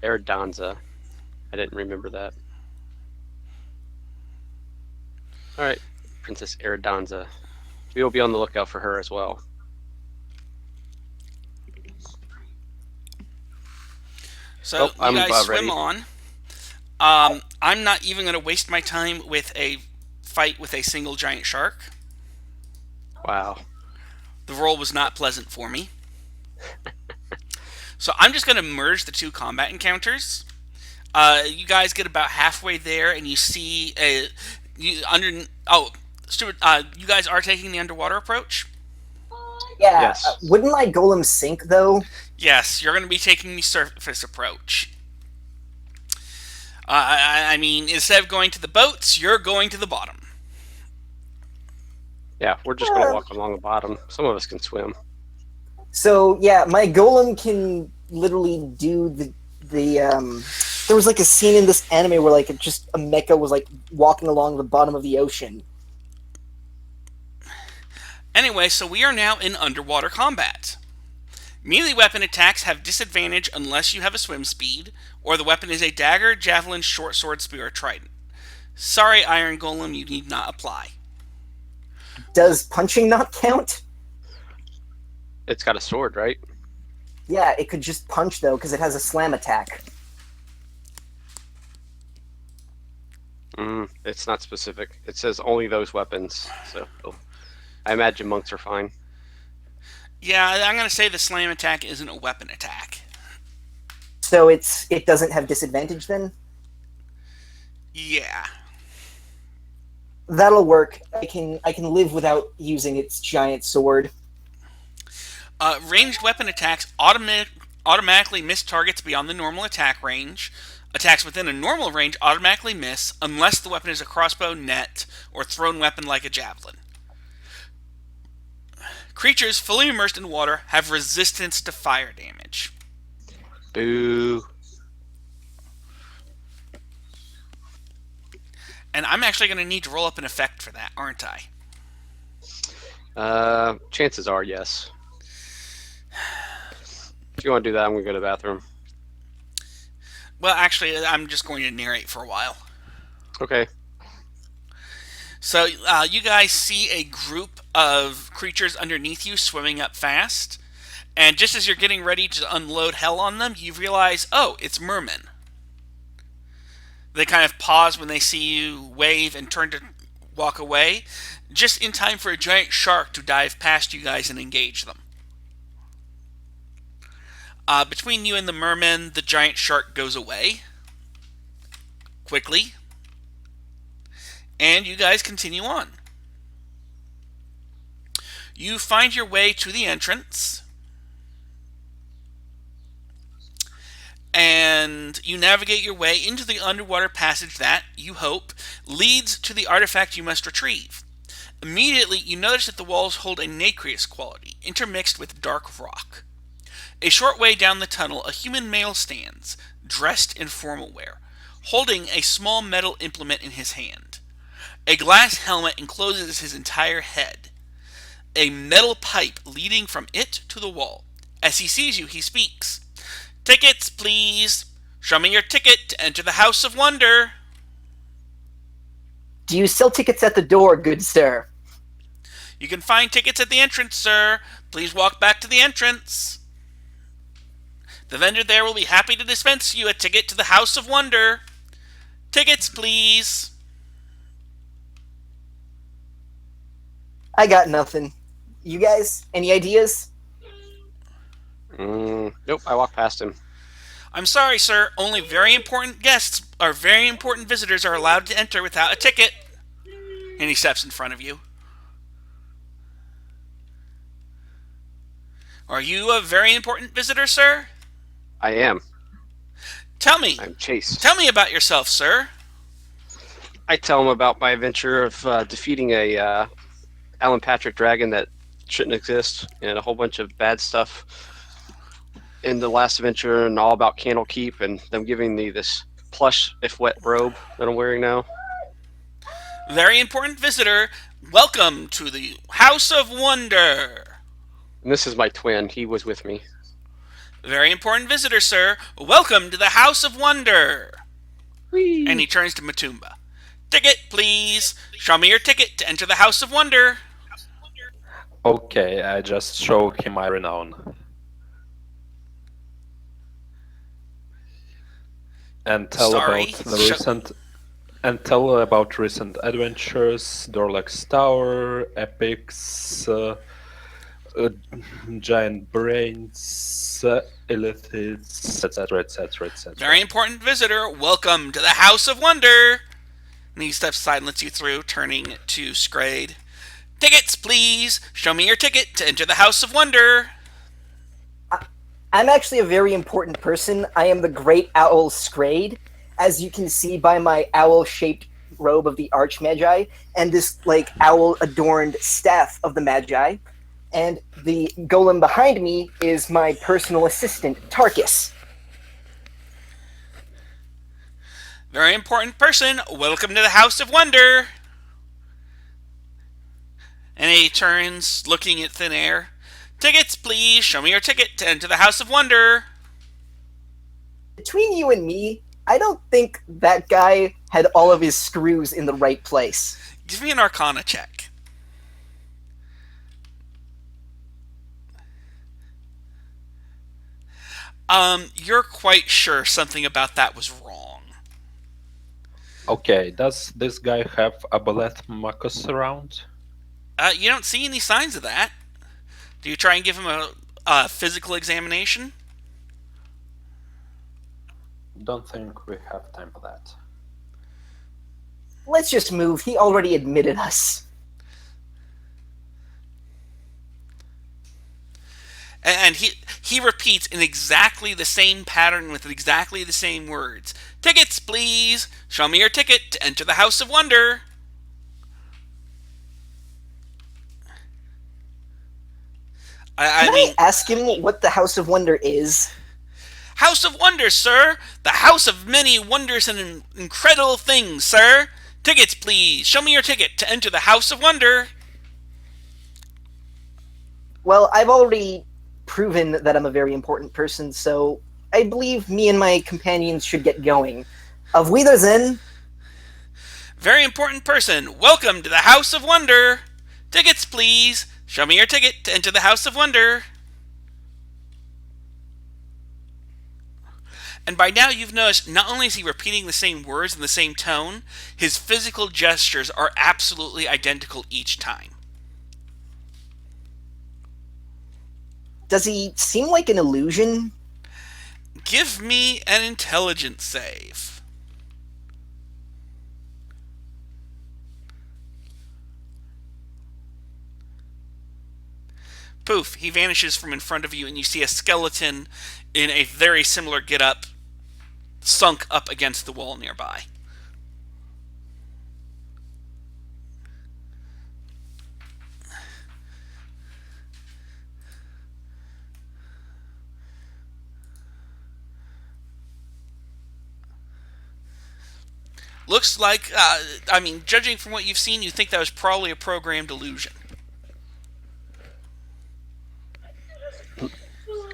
Eridanza. I didn't remember that. All right, Princess Eridanza. We will be on the lookout for her as well. So you I'm guys swim ready. on. I'm not even going to waste my time with a fight with a single giant shark. Wow. The roll was not pleasant for me. So I'm just going to merge the two combat encounters. You guys get about halfway there, and you see you guys are taking the underwater approach. Yeah. Yes. Wouldn't my golem sink though? Yes, you're going to be taking the surface approach. I mean, instead of going to the boats, you're going to the bottom. Yeah, we're just going to walk along the bottom. Some of us can swim. So yeah, my golem can literally do the There was like a scene in this anime where like a mecha was like walking along the bottom of the ocean. Anyway, so we are now in underwater combat. Melee weapon attacks have disadvantage unless you have a swim speed, or the weapon is a dagger, javelin, short sword, spear, or trident. Sorry, Iron Golem, you need not apply. Does punching not count? It's got a sword, right? Yeah, it could just punch though because it has a slam attack. It's not specific. It says only those weapons. So I imagine monks are fine. Yeah, I'm going to say the slam attack isn't a weapon attack. So it doesn't have disadvantage then? Yeah. That'll work. I can live without using its giant sword. Ranged weapon attacks automatically miss targets beyond the normal attack range. Attacks within a normal range automatically miss unless the weapon is a crossbow, net, or thrown weapon like a javelin. Creatures fully immersed in water have resistance to fire damage. Boo. And I'm actually going to need to roll up an effect for that, aren't I? Chances are, yes. If you want to do that, I'm going to go to the bathroom. Well, actually, I'm just going to narrate for a while. Okay. So, you guys see a group of creatures underneath you swimming up fast. And just as you're getting ready to unload hell on them, you realize, oh, it's mermen. They kind of pause when they see you wave and turn to walk away, just in time for a giant shark to dive past you guys and engage them. Between you and the merman, the giant shark goes away quickly, and you guys continue on. You find your way to the entrance, and you navigate your way into the underwater passage that, you hope, leads to the artifact you must retrieve. Immediately, you notice that the walls hold a nacreous quality, intermixed with dark rock. A short way down the tunnel, a human male stands, dressed in formal wear, holding a small metal implement in his hand. A glass helmet encloses his entire head. A metal pipe leading from it to the wall. As he sees you, he speaks. "Tickets, please. Show me your ticket to enter the House of Wonder." Do you sell tickets at the door, good sir? "You can find tickets at the entrance, sir. Please walk back to the entrance. The vendor there will be happy to dispense you a ticket to the House of Wonder. Tickets, please." I got nothing. You guys, any ideas? Nope, I walked past him. "I'm sorry, sir. Only very important guests or very important visitors are allowed to enter without a ticket." And he steps in front of you. "Are you a very important visitor, sir?" I am. Tell me. I'm Chase. Tell me about yourself, sir." I tell him about my adventure of defeating a Alan Patrick dragon that shouldn't exist, and a whole bunch of bad stuff in the last adventure, and all about Candlekeep, and them giving me this plush, if wet, robe that I'm wearing now. "Very important visitor. Welcome to the House of Wonder." And this is my twin. He was with me. "Very important visitor, sir. Welcome to the House of Wonder." Whee! And he turns to Matumba. "Ticket, please. Show me your ticket to enter the House of Wonder." Okay, I just show him my renown. And tell Sorry. about the recent adventures, Dorlax Tower, epics, giant brains, illithids, etc., etc., etc. "Very important visitor. Welcome to the House of Wonder." And he steps aside and lets you through, turning to Scrade. "Tickets, please. Show me your ticket to enter the House of Wonder." I'm actually a very important person. I am the Great Owl Scrade, as you can see by my owl-shaped robe of the Archmagi, and this, like, owl-adorned staff of the Magi. And the golem behind me is my personal assistant, Tarkus. "Very important person. Welcome to the House of Wonder." And he turns, looking at thin air. "Tickets, please. Show me your ticket to enter the House of Wonder." Between you and me, I don't think that guy had all of his screws in the right place. Give me an Arcana check. You're quite sure something about that was wrong. Okay, does this guy have Aboleth Marcus around? You don't see any signs of that. Do you try and give him a physical examination? Don't think we have time for that. Let's just move. He already admitted us. And he repeats in exactly the same pattern with exactly the same words. "Tickets, please. Show me your ticket to enter the House of Wonder." Can I ask him what the House of Wonder is? "House of Wonder, sir. The house of many wonders and incredible things, sir. Tickets, please. Show me your ticket to enter the House of Wonder." Well, I've already proven that I'm a very important person, so I believe me and my companions should get going. Auf Wiedersehen. "Very important person. Welcome to the House of Wonder. Tickets, please. Show me your ticket to enter the House of Wonder." And by now you've noticed not only is he repeating the same words in the same tone, his physical gestures are absolutely identical each time. Does he seem like an illusion? Give me an intelligence save. Poof, he vanishes from in front of you, and you see a skeleton in a very similar getup sunk up against the wall nearby. Looks like, judging from what you've seen, you think that was probably a programmed illusion.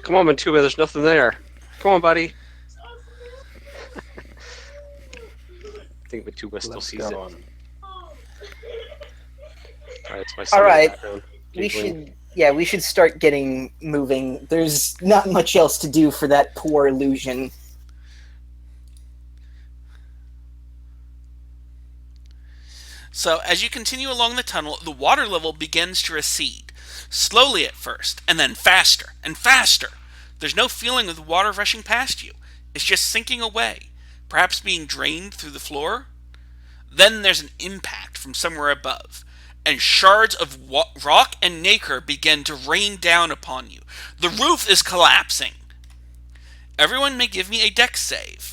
Come on, Matuba, there's nothing there. Come on, buddy. I think Matuba still Let's sees it. go All on. right, it's my son All in the right. background. We giggling. we should start getting moving. There's not much else to do for that poor illusion. So, as you continue along the tunnel, the water level begins to recede. Slowly at first, and then faster and faster. There's no feeling of the water rushing past you. It's just sinking away, perhaps being drained through the floor. Then there's an impact from somewhere above, and shards of rock and nacre begin to rain down upon you. The roof is collapsing. Everyone may give me a dex save.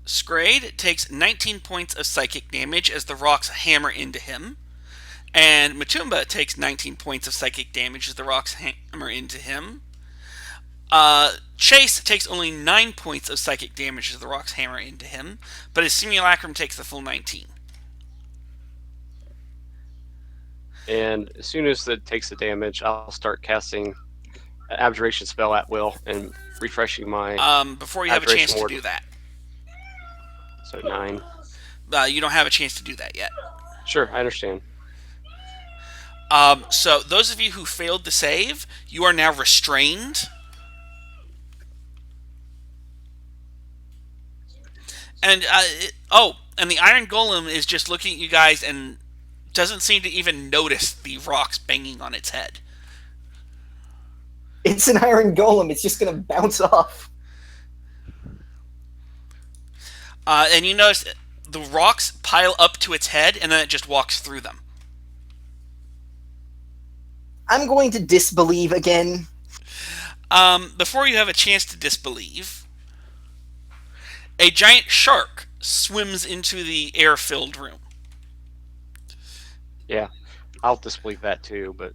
Scrade takes 19 points of psychic damage as the rocks hammer into him. And Matumba takes 19 points of psychic damage as the rocks hammer into him. Chase takes only 9 points of psychic damage as the rocks hammer into him, but his simulacrum takes the full 19. And as soon as it takes the damage, I'll start casting an abjuration spell at will and refreshing my. Before you have a chance to do that. So 9. You don't have a chance to do that yet. Sure, I understand. So those of you who failed to save, you are now restrained. And and the Iron Golem is just looking at you guys and doesn't seem to even notice the rocks banging on its head. It's an iron golem. It's just gonna bounce off. And you notice the rocks pile up to its head, and then it just walks through them. I'm going to disbelieve again. Before you have a chance to disbelieve, a giant shark swims into the air-filled room. Yeah, I'll disbelieve that too, but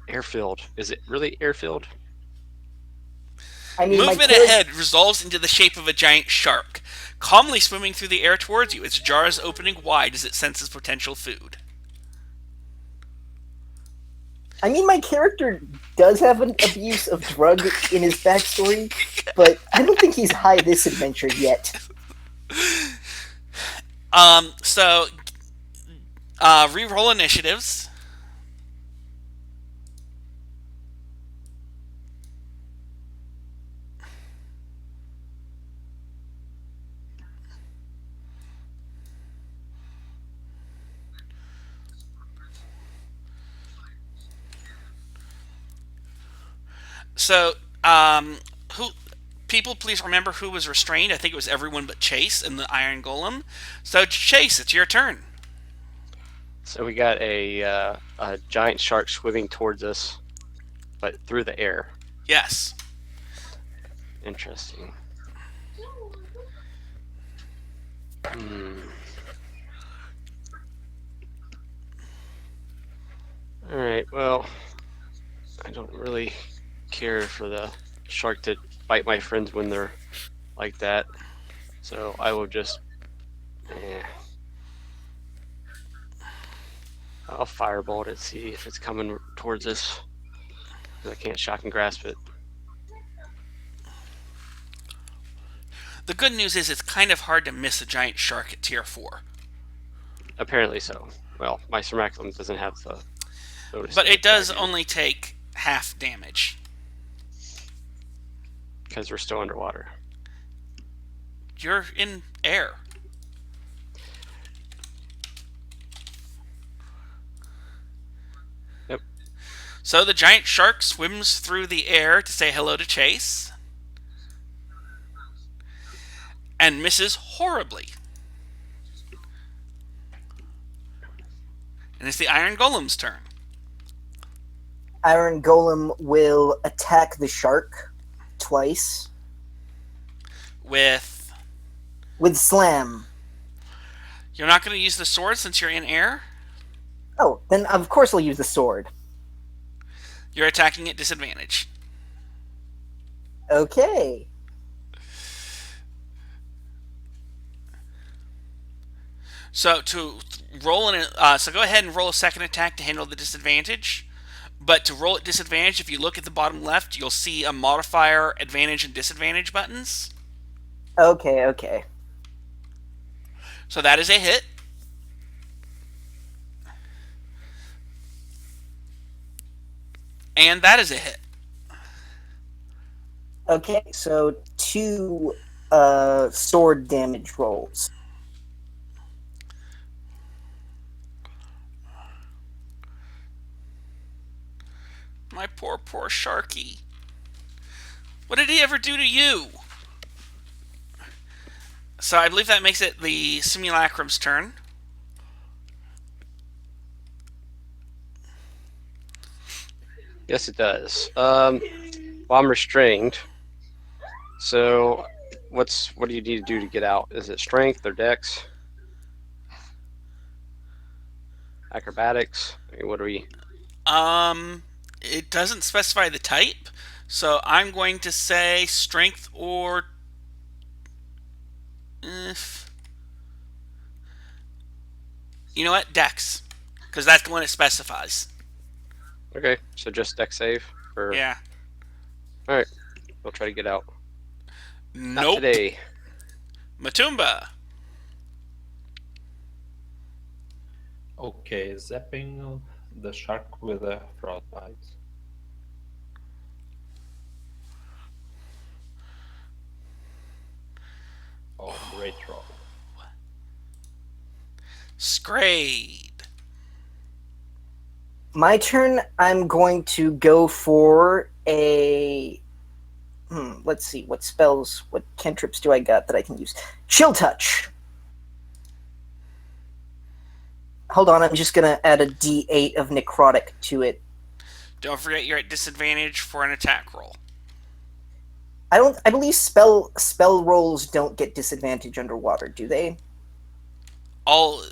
air-filled. Is it really air-filled? I mean, Movement ahead resolves into the shape of a giant shark, calmly swimming through the air towards you, its jaws opening wide as it senses potential food. I mean, my character does have an abuse of drug in his backstory, but I don't think he's high this adventure yet. So re-roll initiatives. So, who people please remember who was restrained. I think it was everyone but Chase and the Iron Golem. So, Chase, it's your turn. So we got a giant shark swimming towards us, but through the air. Yes. Interesting. All right. Well, I don't really care for the shark to bite my friends when they're like that, so I will just. I'll firebolt it, see if it's coming towards us. I can't shock and grasp it. The good news is it's kind of hard to miss a giant shark at tier 4. Apparently so. Well, my Cermaculum doesn't have the bonus But it damage that I does do, only take half damage. because we're still underwater. You're in air. Yep. So the giant shark swims through the air to say hello to Chase. And misses horribly. And it's the Iron Golem's turn. Iron Golem will attack the shark twice With... with Slam. You're not going to use the sword since you're in air? Oh, then of course I'll use the sword. You're attacking at disadvantage. Okay. So to roll so go ahead and roll a second attack to handle the disadvantage. But to roll at disadvantage, if you look at the bottom left, you'll see a modifier, advantage, and disadvantage buttons. Okay. So that is a hit. And that is a hit. Okay, so 2 sword damage rolls. My poor, poor Sharky. What did he ever do to you? So I believe that makes it the Simulacrum's turn. Yes, it does. Well, I'm restrained. So, what do you need to do to get out? Is it strength or dex? Acrobatics? I mean, what are we? It doesn't specify the type, so I'm going to say strength or... You know what? Dex. Because that's the one it specifies. Okay, so just dex save? Or... Yeah. Alright, we'll try to get out. Not Nope. today. Matumba. Okay, zapping the shark with a frostbite. Oh, great roll. Scrade. My turn, I'm going to go for a... let's see, what cantrips do I got that I can use? Chill Touch. Hold on, I'm just going to add a d8 of necrotic to it. Don't forget you're at disadvantage for an attack roll. I believe spell rolls don't get disadvantage underwater, do they?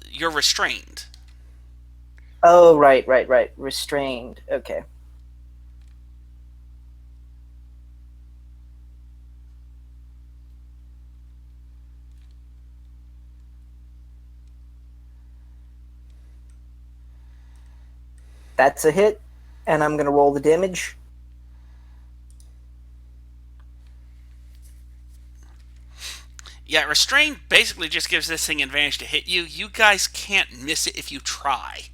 You're restrained. Oh, right. Restrained. Okay. That's a hit, and I'm going to roll the damage. Yeah, restrained basically just gives this thing advantage to hit you. You guys can't miss it if you try.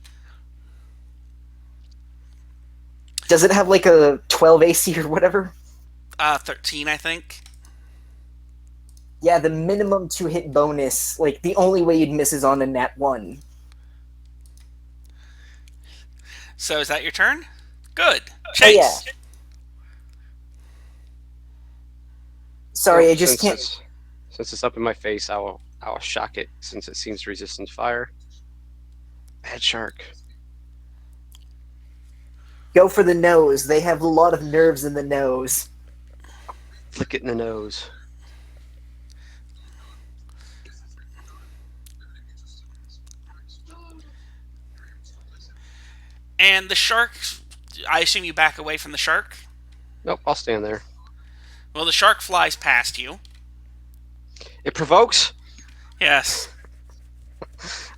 Does it have like a 12 AC or whatever? 13, I think. Yeah, the minimum 2-hit bonus, like the only way you'd miss is on a nat 1. So is that your turn? Good. Chase. Yeah. Sorry, Well, I just can't... Since it's up in my face, I will shock it since it seems resistant to fire. Bad shark. Go for the nose. They have a lot of nerves in the nose. Flick it in the nose. And the shark, I assume you back away from the shark? Nope, I'll stand there. Well, the shark flies past you. It provokes? Yes.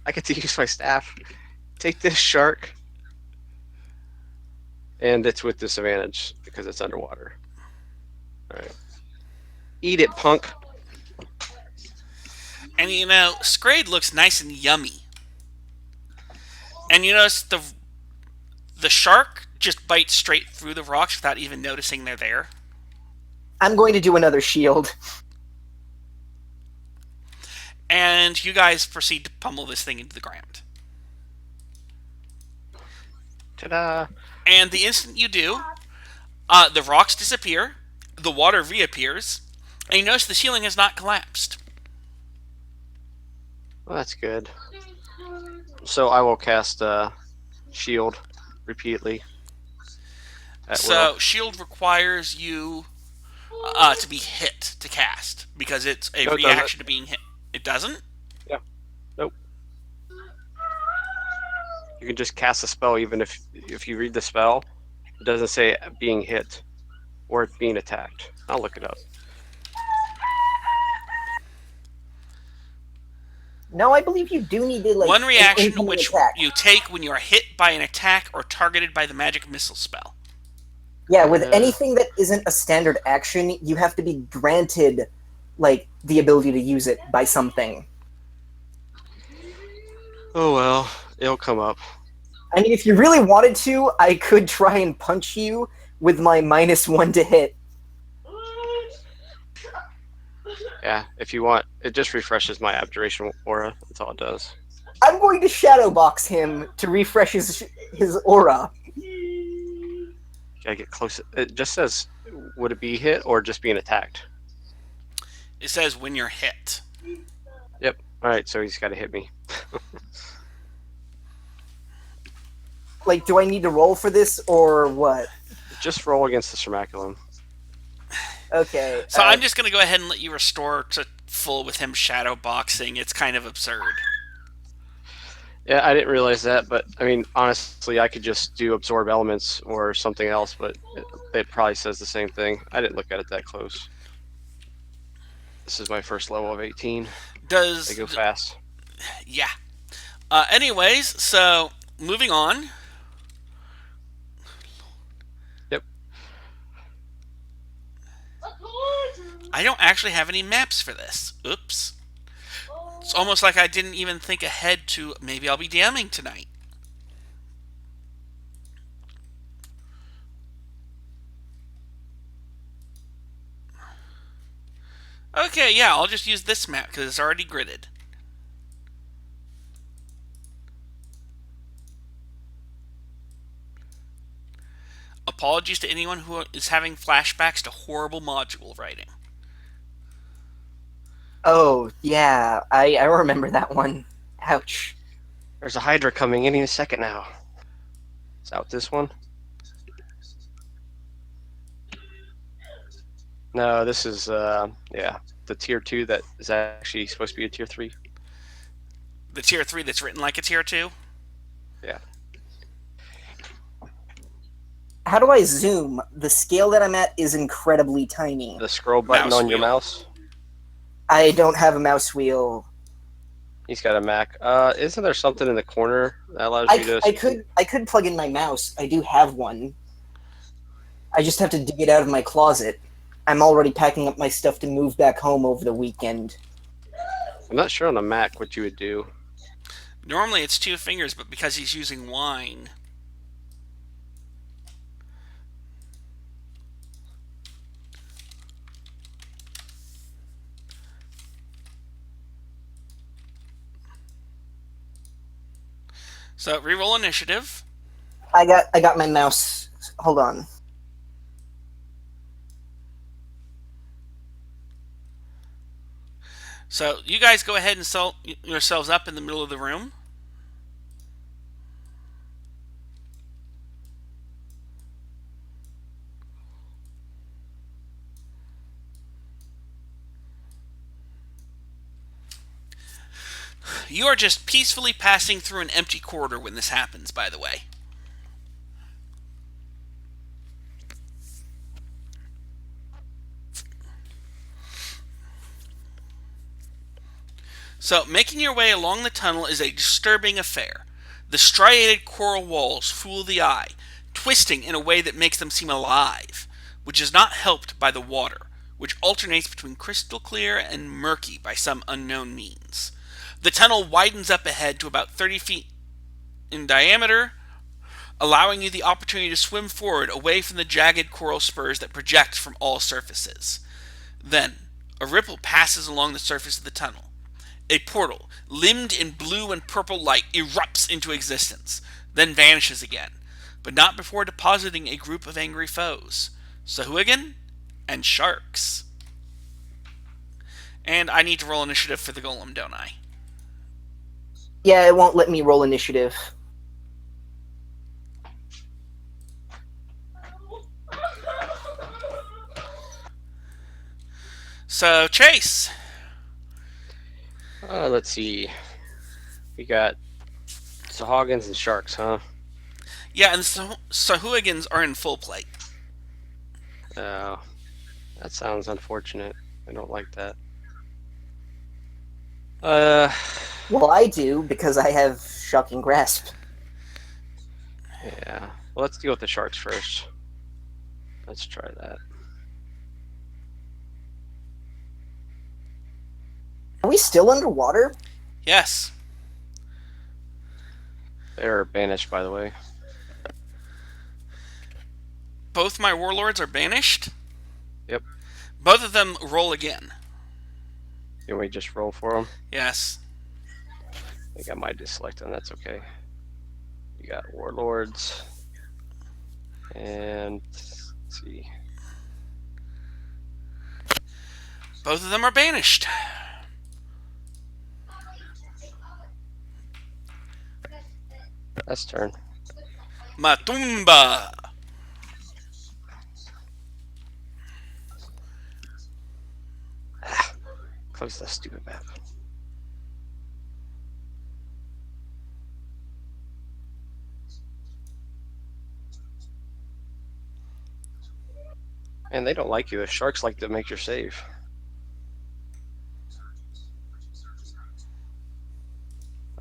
I get to use my staff. Take this shark, and it's with disadvantage because it's underwater. All right. Eat it, punk. And you know, Scrade looks nice and yummy. And you notice the shark just bites straight through the rocks without even noticing they're there. I'm going to do another shield. And you guys proceed to pummel this thing into the ground. Ta-da! And the instant you do, the rocks disappear, the water reappears, and you notice the ceiling has not collapsed. Well, that's good. So I will cast shield repeatedly. At So will. shield requires you to be hit to cast because it's a No, it doesn't. reaction to being hit. It doesn't? Yeah. Nope. You can just cast a spell even if you read the spell, it doesn't say being hit or being attacked. I'll look it up. No, I believe you do need to like One an reaction incoming which attack. you take when you are hit by an attack or targeted by the magic missile spell. Yeah, with Uh, anything that isn't a standard action, you have to be granted like the ability to use it by something. Oh well, it'll come up. I mean, if you really wanted to, I could try and punch you with my -1 to hit. Yeah, if you want, it just refreshes my abjuration aura. That's all it does. I'm going to shadow box him to refresh his aura. Gotta get close. It just says, would it be hit or just being attacked? It says when you're hit. Yep. All right, so he's got to hit me. Like, do I need to roll for this or what? Just roll against the Cermaculum. Okay. So I'm just going to go ahead and let you restore to full with him shadow boxing. It's kind of absurd. Yeah, I didn't realize that, but I mean, honestly, I could just do absorb elements or something else, but it probably says the same thing. I didn't look at it that close. This is my first level of 18. They go fast. Yeah. Anyways, so moving on. Yep. I don't actually have any maps for this. Oops. It's almost like I didn't even think ahead to maybe I'll be DMing tonight. Okay, yeah, I'll just use this map because it's already gridded. Apologies to anyone who is having flashbacks to horrible module writing. Oh, yeah. I remember that one. Ouch. There's a Hydra coming any second now. Is that this one? No, this is yeah, the tier 2 that is actually supposed to be a tier 3. The tier 3 that's written like a tier 2? Yeah. How do I zoom? The scale that I'm at is incredibly tiny. The scroll button Mouse on your wheel. mouse. I don't have a mouse wheel. He's got a Mac. Isn't there something in the corner that allows you to? I could plug in my mouse. I do have one. I just have to dig it out of my closet. I'm already packing up my stuff to move back home over the weekend. I'm not sure on a Mac what you would do. Normally it's 2 fingers, but because he's using wine. So reroll initiative. I got my mouse. Hold on. So you guys go ahead and set yourselves up in the middle of the room. You are just peacefully passing through an empty corridor when this happens, by the way. So, making your way along the tunnel is a disturbing affair. The striated coral walls fool the eye, twisting in a way that makes them seem alive, which is not helped by the water, which alternates between crystal clear and murky by some unknown means. The tunnel widens up ahead to about 30 feet in diameter, allowing you the opportunity to swim forward away from the jagged coral spurs that project from all surfaces. Then, a ripple passes along the surface of the tunnel. A portal, limned in blue and purple light, erupts into existence, then vanishes again, but not before depositing a group of angry foes, Sahuagin and sharks. And I need to roll initiative for the golem, don't I? Yeah, it won't let me roll initiative. So, Chase. Let's see. We got Sahuagins and sharks, huh? Yeah, and Sahuagins are in full plate. Oh, that sounds unfortunate. I don't like that. Well, I do, because I have Shocking Grasp. Yeah. Well, let's deal with the sharks first. Let's try that. Are we still underwater? Yes. They're banished, by the way. Both my warlords are banished. Yep. Both of them roll again. Can we just roll for them? Yes. I think I might just select them. That's okay. You got warlords. And let's see. Both of them are banished. That's turn. Matumba. Close that stupid map. And they don't like you. The sharks like to make your save.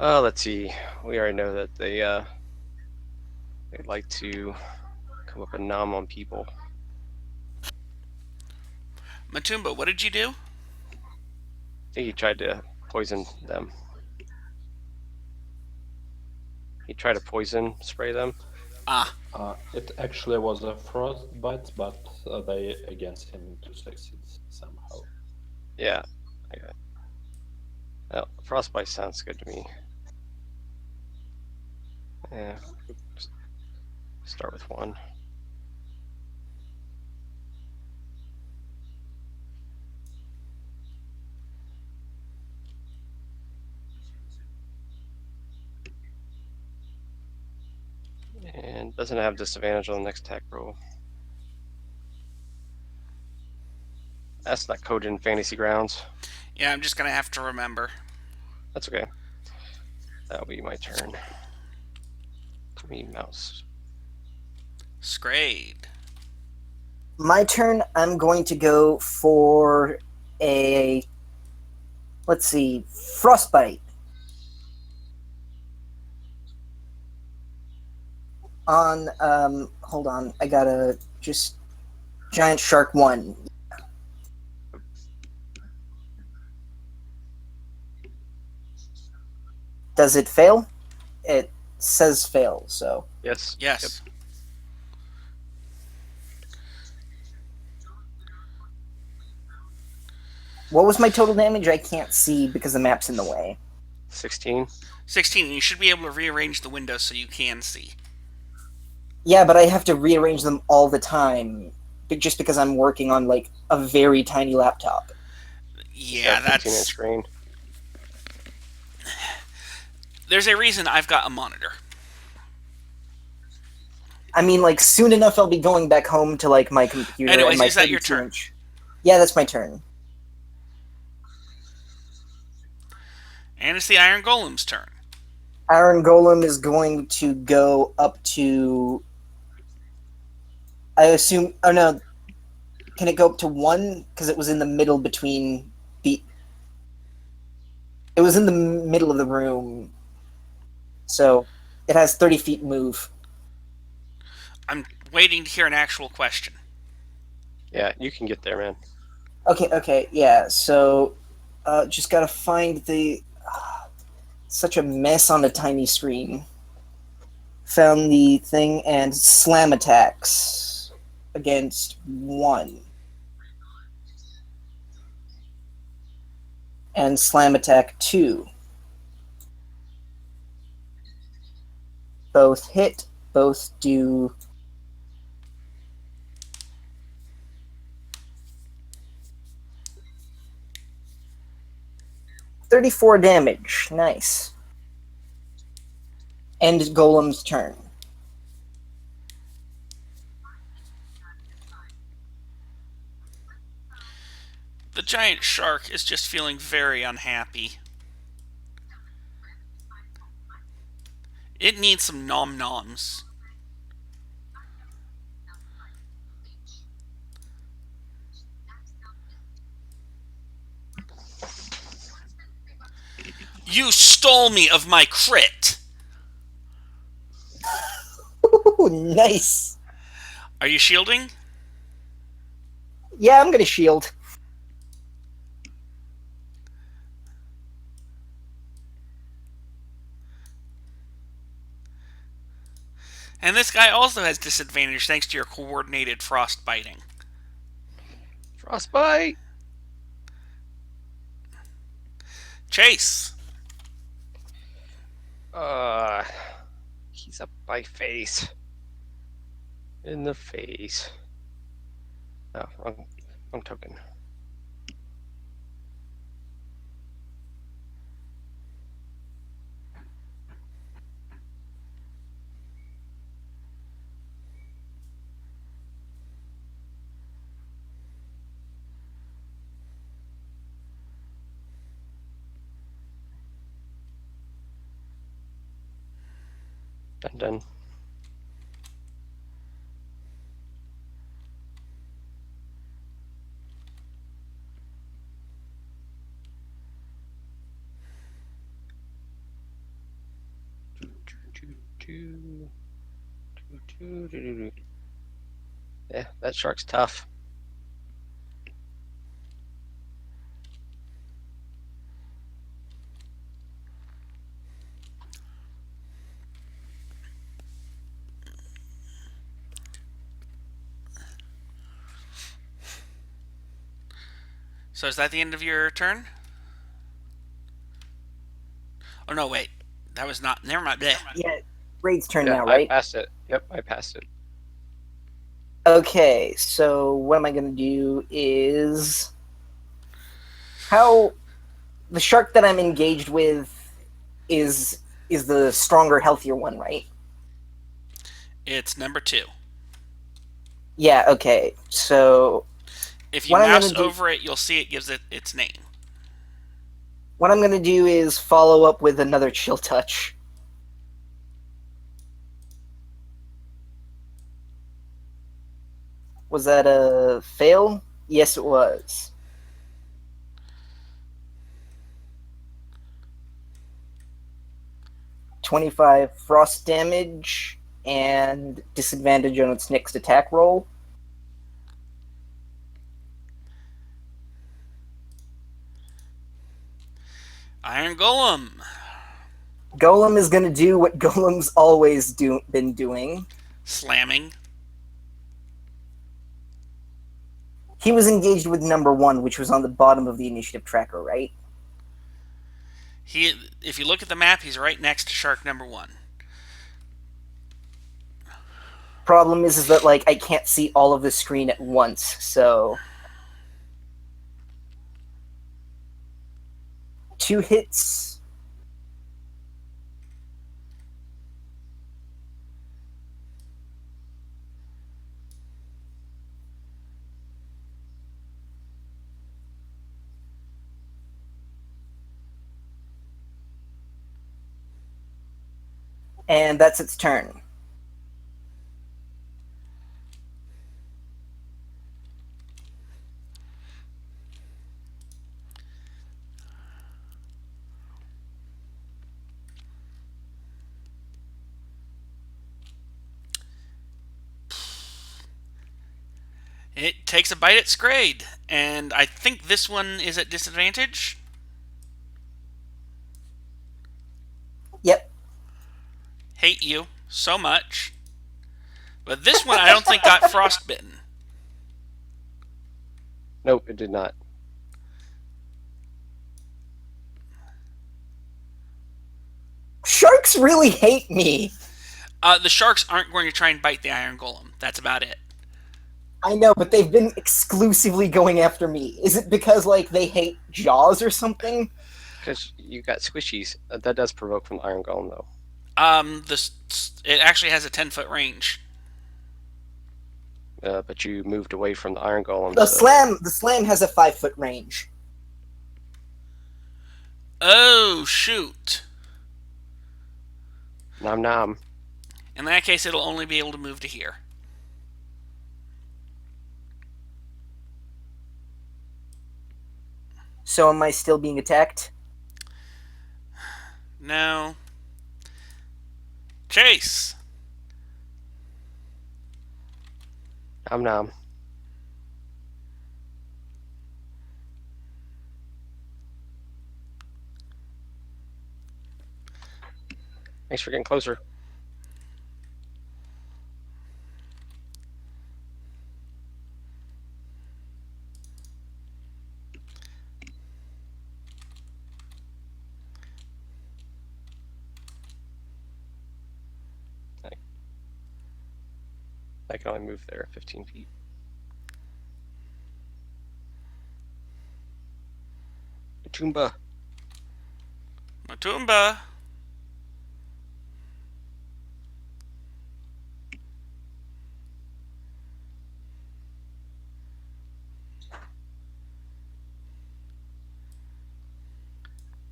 Let's see. We already know that they like to come up and nom on people. Matumba, what did you do? I think he tried to poison them. He tried to poison spray them. Ah. It actually was a frostbite, but they against him to succeed somehow. Yeah. Okay. Well, frostbite sounds good to me. Yeah. Start with one. And doesn't have disadvantage on the next attack roll. That's not code in Fantasy Grounds. Yeah, I'm just gonna have to remember. That's okay. That'll be my turn. Give me mouse. Scrade. My turn, I'm going to go for a... Let's see, Frostbite. On, hold on, I gotta just... Giant Shark 1. Does it fail? It says fail, so... Yes. Yes. Yep. What was my total damage? I can't see because the map's in the way. 16. 16, and you should be able to rearrange the window so you can see. Yeah, but I have to rearrange them all the time, just because I'm working on, like, a very tiny laptop. Yeah, Got a 15-inch that's... screen. There's a reason I've got a monitor. I mean, like, soon enough I'll be going back home to, like, my computer Anyways, and my is that your turn? 32-inch. Yeah, that's my turn. And it's the Iron Golem's turn. Iron Golem is going to go up to... I assume... Oh, no. Can it go up to 1? Because it was in the middle between the... It was in the middle of the room. So, It has 30 feet move. I'm waiting to hear an actual question. Yeah, you can get there, man. Okay, yeah. So, just gotta find the. Such a mess on a tiny screen. Found the thing and slam attacks against 1. And slam attack 2. Both hit, both do 34 damage. Nice. End Golem's turn. The giant shark is just feeling very unhappy. It needs some nom noms. You stole me of my crit! Ooh, nice. Are you shielding? Yeah, I'm gonna shield. And this guy also has disadvantage thanks to your coordinated frost biting. Frostbite. Chase! Uh, he's up my face. In the face. Oh, wrong token. Done. Yeah, that shark's tough. So is that the end of your turn? Oh no, wait. That was not. Never mind. Bleh. Yeah, Raid's turn Yeah, now, I right? passed it. Yep, I passed it. Okay, so what am I gonna do is how the shark that I'm engaged with is the stronger, healthier one, right? It's number 2. Yeah, okay. So If you what I'm mouse gonna do over it, you'll see it gives it its name. what I'm gonna do is follow up with another chill touch. Was that a fail? Yes, it was. 25 frost damage and disadvantage on its next attack roll. Iron Golem. Golem is going to do what Golem's always been doing. Slamming. He was engaged with number 1, which was on the bottom of the initiative tracker, right? If you look at the map, he's right next to shark number 1. Problem is that like I can't see all of the screen at once, so 2 hits. And that's its turn. It takes a bite at Scrade, and I think this one is at disadvantage. Yep. Hate you so much. But this one I don't think got frostbitten. Nope, it did not. Sharks really hate me. The sharks aren't going to try and bite the iron golem. That's about it. I know, but they've been exclusively going after me. Is it because, like, they hate Jaws or something? Because you got squishies. That does provoke from the Iron Golem, though. It actually has a 10-foot range. But you moved away from the Iron Golem. The so- slam has a 5-foot range. Oh, shoot. Nom nom. In that case, it'll only be able to move to here. So am I still being attacked? No. Chase! Nom nom. Thanks for getting closer. I can only move there 15 feet. Matumba. Matumba!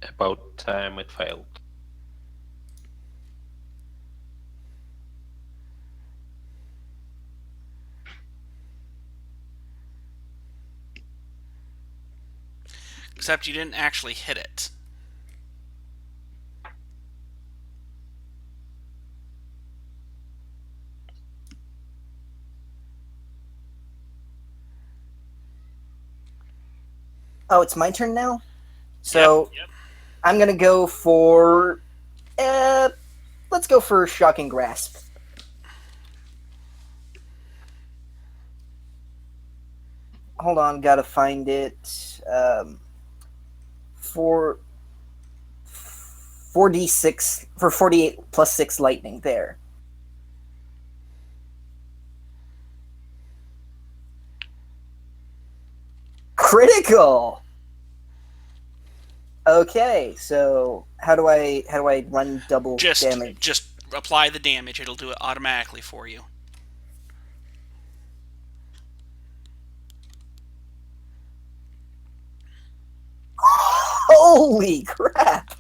About time it failed. Except you didn't actually hit it. Oh, it's my turn now? So, Yep. I'm gonna go for... let's go for Shocking Grasp. Hold on, gotta find it. For 4d6 for 48 plus 6 lightning there. Critical. Okay, so how do I run double damage? Just apply the damage. It'll do it automatically for you. Holy crap!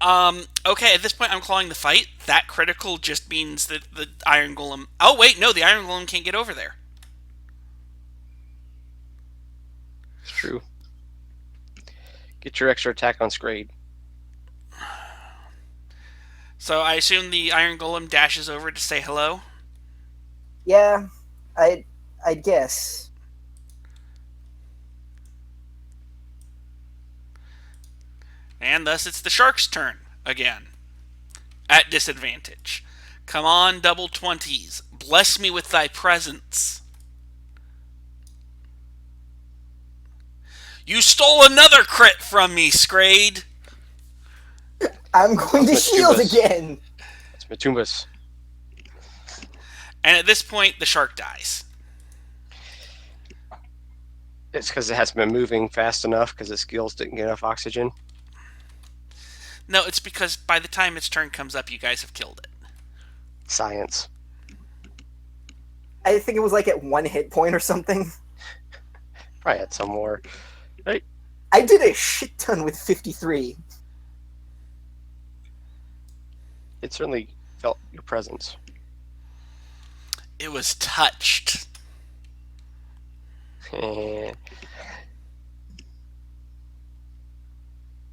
Okay, at this point I'm calling the fight. That critical just means that the Iron Golem... Oh, wait, no, the Iron Golem can't get over there. It's true. Get your extra attack on Scrade. So I assume the Iron Golem dashes over to say hello? Yeah, I guess. And thus it's the Shark's turn again. At disadvantage. Come on, double 20s. Bless me with thy presence. You stole another crit from me, Scrade. I'm going to Let's do shield this. again. It's Matumbas. And at this point, the shark dies. It's because it hasn't been moving fast enough because its gills didn't get enough oxygen. No, it's because by the time its turn comes up, you guys have killed it. Science. I think it was like at 1 hit point or something. Probably had some more. Hey, I did a shit ton with 53. it certainly felt your presence. It was touched.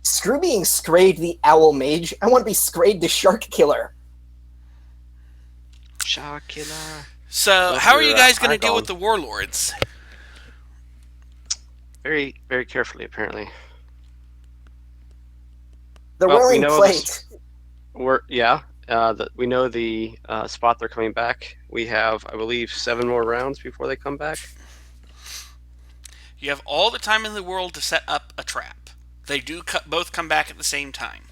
Screw being Scrade the Owl Mage. I want to be Scrade the Shark Killer. Shark killer. So, Unless how are you're you guys going to deal with Iron the warlords? very, very carefully, apparently. They're Well, we wearing know plate. this. We know the spot they're coming back. We have, I believe, 7 more rounds before they come back. You have all the time in the world to set up a trap. They do both come back at the same time.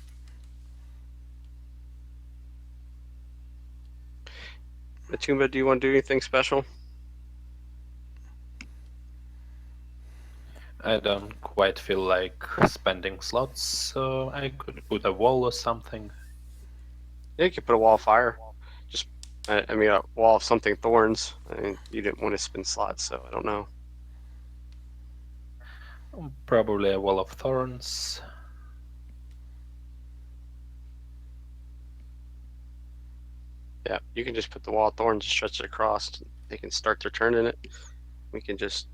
Matumba, do you want to do anything special? I don't quite feel like spending slots, so I could put a wall or something. Yeah, you could put a wall of fire. Just, I mean, a wall of something thorns. I mean, you didn't want to spin slots, so I don't know. Probably a wall of thorns. Yeah, you can just put the wall of thorns and stretch it across. They can start their turn in it. We can just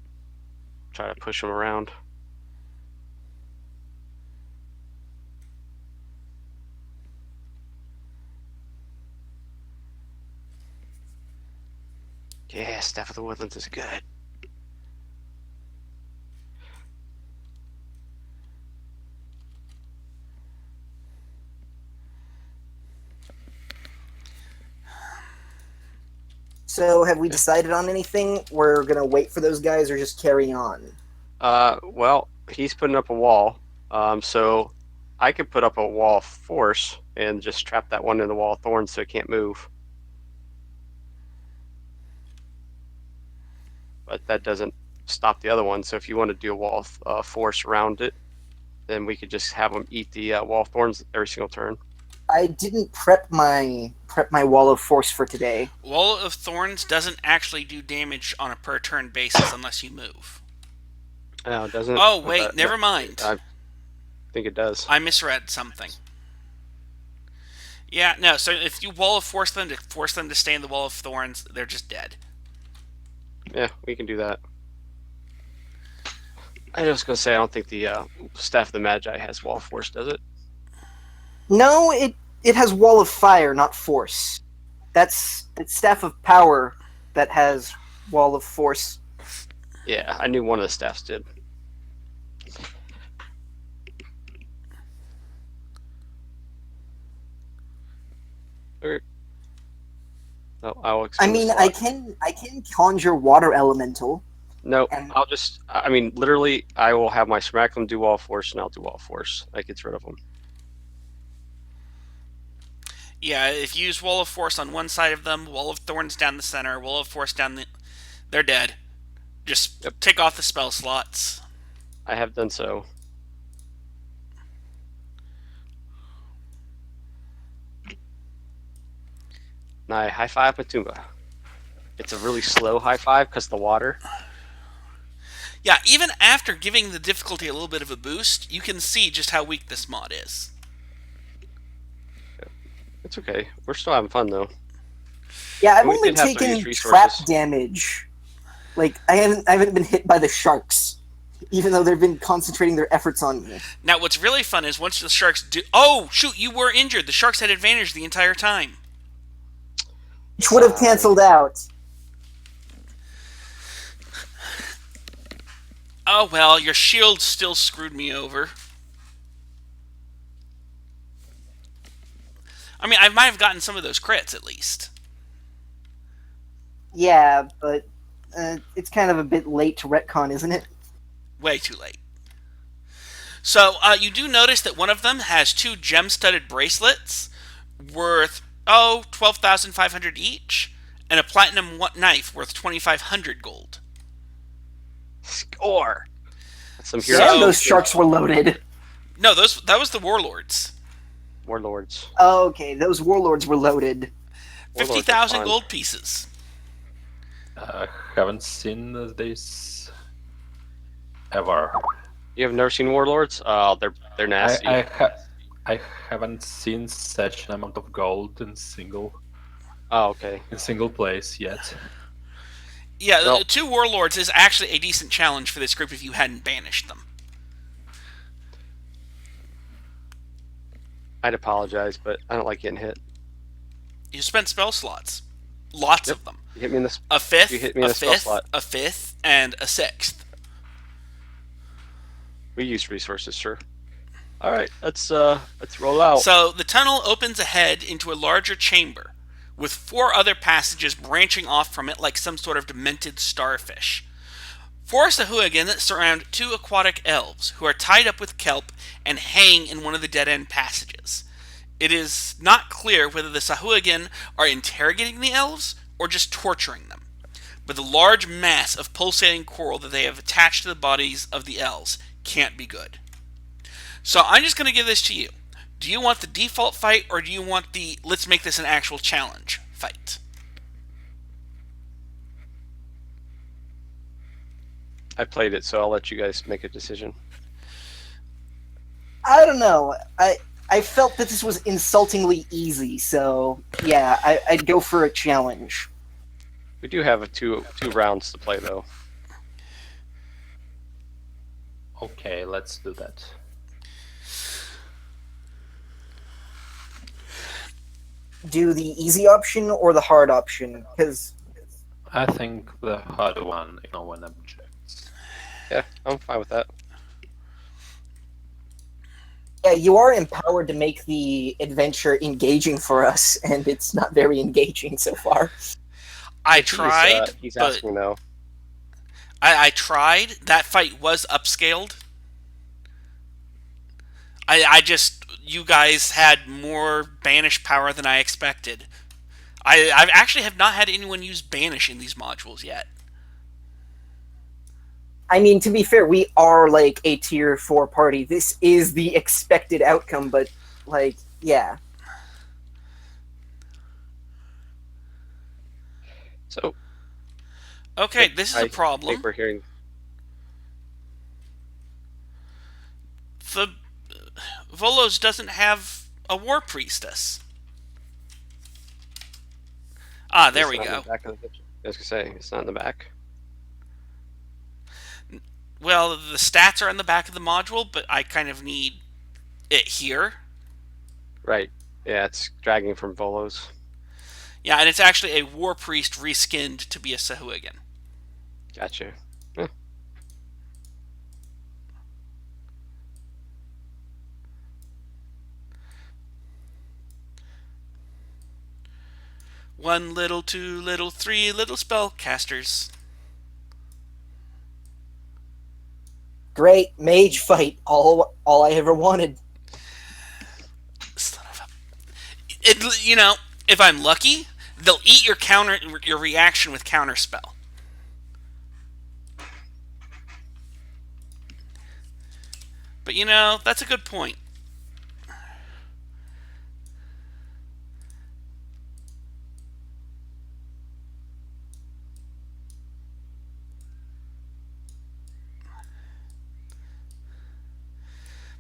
try to push them around. Yeah, Staff of the Woodlands is good. So, have we Yeah. decided on anything? We're gonna wait for those guys, or just carry on? Well, he's putting up a wall. So I could put up a wall of force and just trap that one in the wall of thorns so it can't move. But that doesn't stop the other one. So if you want to do a wall of force around it, then we could just have them eat the wall of thorns every single turn. I didn't prep my wall of force for today. Wall of Thorns doesn't actually do damage on a per turn basis unless you move. No, it doesn't. Oh, wait, never mind. I think it does. I misread something. Yeah, no, so if you Wall of force them to stay in the Wall of Thorns, they're just dead. Yeah, we can do that. I was gonna say I don't think the Staff of the Magi has wall of force, does it? No, it has wall of fire, not force. It's staff of power that has wall of force. Yeah, I knew one of the staffs did. Okay. No, I'll I expend the mean, slot. I can conjure water elemental. No, and- I mean, literally, I will have my Smacklam do wall of force, and I'll do wall of force. That gets rid of them. Yeah, if you use Wall of Force on one side of them, Wall of Thorns down the center, Wall of Force down the... They're dead. Just take off the spell slots. I have done so. And I high five Matumba. It's a really slow high five because of the water. Yeah, even after giving the difficulty a little bit of a boost, you can see just how weak this mod is. It's okay. We're still having fun though. Yeah, I've And we only did have to use taken resources. trap damage. Like I haven't been hit by the sharks, even though they've been concentrating their efforts on me. Now, what's really fun is once the sharks do... Oh, shoot, you were injured. The sharks had advantage the entire time. Which would have canceled out. Oh, well, your shield still screwed me over. I mean, I might have gotten some of those crits, at least. Yeah, but it's kind of a bit late to retcon, isn't it? Way too late. So, you do notice that one of them has 2 gem-studded bracelets worth, 12,500 each, and a platinum knife worth 2,500 gold. Score. That's some So- hero Damn, those sharks were loaded. No, that was the warlords. warlords. Oh, okay, those warlords were loaded. Warlords are 50,000 fun. gold pieces. Haven't seen this ever. You have never seen warlords? Oh, they're nasty. I haven't seen such an amount of gold in single Okay. place yet. Yeah, Well- the 2 warlords is actually a decent challenge for this group if you hadn't banished them. I'd apologize, but I don't like getting hit. You spent spell slots. Lots Yep. of them. You hit me in the A you fifth, hit me in a the spell fifth, slot. a fifth, and a sixth. We use resources, sure. All right, let's roll out. So the tunnel opens ahead into a larger chamber, with 4 other passages branching off from it like some sort of demented starfish. 4 Sahuagin surround 2 aquatic elves, who are tied up with kelp and hang in one of the dead end passages. It is not clear whether the Sahuagin are interrogating the elves or just torturing them, but the large mass of pulsating coral that they have attached to the bodies of the elves can't be good. So I'm just going to give this to you. Do you want the default fight, or do you want the let's make this an actual challenge fight? I played it, so I'll let you guys make a decision. I don't know. I felt that this was insultingly easy, so yeah, I'd go for a challenge. We do have two rounds to play though. Okay, let's do that. Do the easy option or the hard option? Because I think the hard one, if no one objects. Yeah, I'm fine with that. yeah, you are empowered to make the adventure engaging for us, and it's not very engaging so far. I tried, He's but asking though. I tried. That fight was upscaled. I just, you guys had more banish power than I expected. I actually have not had anyone use banish in these modules yet. I mean, to be fair, we are like a tier 4 party. This is the expected outcome, but like, yeah. So Okay, this is I a problem. think we're hearing. The Volos doesn't have a war priestess. Ah, there It's we not in go. the back of the picture. I was gonna say it's not in the back. Well, the stats are in the back of the module, but I kind of need it here. Right. Yeah, it's dragging from Volos. Yeah, and it's actually a war priest reskinned to be a Sahuagin. Gotcha. One little, 2 little, 3 little spellcasters. Great mage fight, all I ever wanted. Son of a... you know, if I'm lucky, they'll eat your reaction with counterspell. But you know, that's a good point.